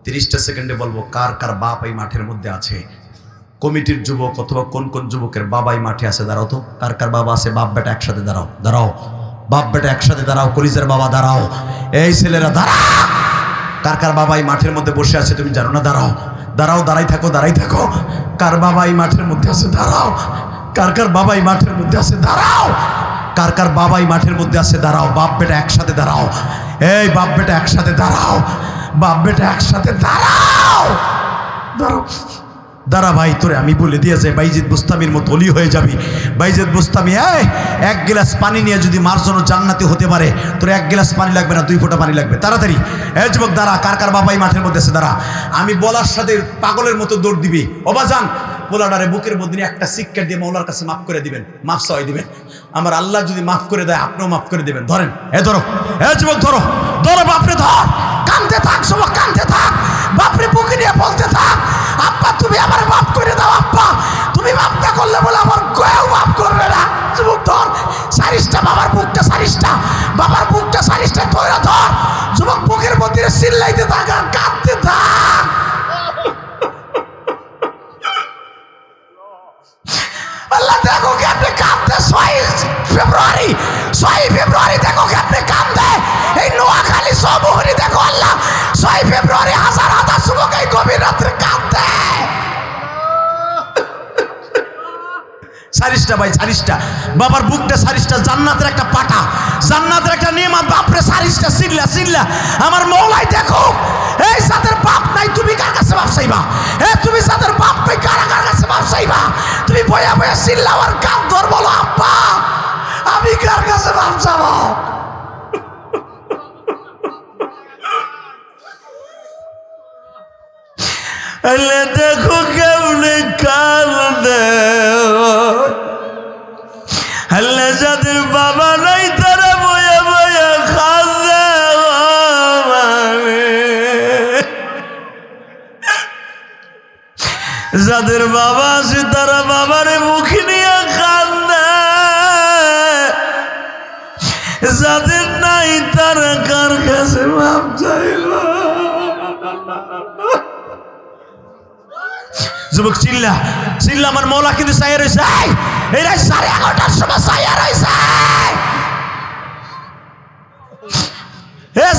30টা সেকেন্ডে বলবো, কার কার বাপ এই মাঠের মধ্যে আছে? কমিটির যুবক অথবা কোন কোন যুবকের বাবাই মাঠে আছে, দাঁড়াও তো। কার কার বাবা আছে? বাপ বেটা একসাথে দাঁড়াও, দাঁড়াও, বাপ বেটা একসাথে দাঁড়াও, কলিজার বাবা দাঁড়াও, এই ছেলেরা দাঁড়া। কার কার বাবাই মাঠের মধ্যে বসে আছে তুমি জানো না? দাঁড়াও, দাঁড়াও, দাঁড়াই থাকো, দাঁড়াই থাকো। কার বাবাই মাঠের মধ্যে আছে? দাঁড়াও। কার কার বাবাই মাঠের মধ্যে আছে? দাঁড়াও। কার কার বাবাই মাঠের মধ্যে আছে? দাঁড়াও। বাপ বেটা একসাথে দাঁড়াও, এই বাপ বেটা একসাথে দাঁড়াও, বাপ বেটা একসাথে দাঁড়াও, দাঁড়াও। দাঁড়া ভাই, তোরে আমি বলে দিয়েছে বাইজিদ বুস্তামির মতো অলি হয়ে যাবি। বাইজিদ বুস্তামি 1 গ্লাস পানি নিয়ে যদি মার জন্য জান্নাতি হতে পারে, তোর 1 গ্লাস পানি লাগবে না, 2 ফোঁটা পানি লাগবে। তাড়াতাড়ি যুবক দাঁড়া, কার কার বাবাই মাঠের মধ্যে আছে? দাঁড়া। আমি বলার সাথে পাগলের মতো দৌড় দিবি। অবাজান পোলাডারে বুকের মধ্যে একটা শিক্ষা দিয়ে মৌলার কাছে মাফ করে দিবেন, মাফ চাই দিবেন। আমার আল্লাহ যদি মাফ করে দেয়, আপনিও মাফ করে দিবেন। ধরেন, ধরো, যুবক ধরো, ধরো, বাপরে ধর, কান্দতে থাক যুবক, কান্দতে থাক, বাপরে বুকে নিয়ে বলতে থাক, আব্বা তুমি আমার মাফ করে দাও, আব্বা তুমি মাফ না করলে বলে আমার কেউ মাফ করবে না। যুবক ধর, 40টা বাবার বুকটা, 40টা বাবার বুকটা, 40টা ধরে ধর। যুবক বুকের মধ্যে চিল্লাইতে থাক আর কাঁদতে থাক। আল্লাহ দেখো কেমনে কাঁদতে। 6 ফেব্রুয়ারি দেখো কেমনে কাঁদতে। এই নোয়াখালী সমুহরি দেখো আল্লাহ 6 ফেব্রুয়ারি হাজার হাজার যুবক এই গভীর রাত্রে কাঁদতে। 40টা ভাই, 40টা বাবার বুকটা, 40টা জান্নাতের একটা পাটা, জান্নাতের একটা নিয়ামত। বাপরে 40টা চিল্লা চিল্লা আমার মওলাই দেখো। এই যাদের বাপ নাই তুমি কার কাছে মাপ চাইবা? তুমি যাদের বাপ নাই কার কাছে মাপ চাইবা? তুমি বয়া বয়া চিল্লাও আর কান ধর, বলো আব্বা আমি কার কাছে মাপ চাবো? দেখো কেমনে কান্দে। আল্লাহ যাদের বাবা নাই তারা বয়া বয়া খাজা, যাদের বাবা আছে তারা বাবারে মুখে নিয়ে কান্দে, যাদের নাই তারা কার কাছে মাপ চাইল। যুবক চিল্লা চিল্লা, আমার মৌলা কিন্তু চাইয়া রয়েছে, এই রাত 11:30টার সময় চাইয়া রয়েছে।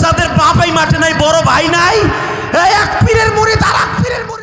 যাদের বাপ এই মাঠে নাই, বড় ভাই নাই, এক পীরের মুরিদ আর এক পীরের মুরিদ।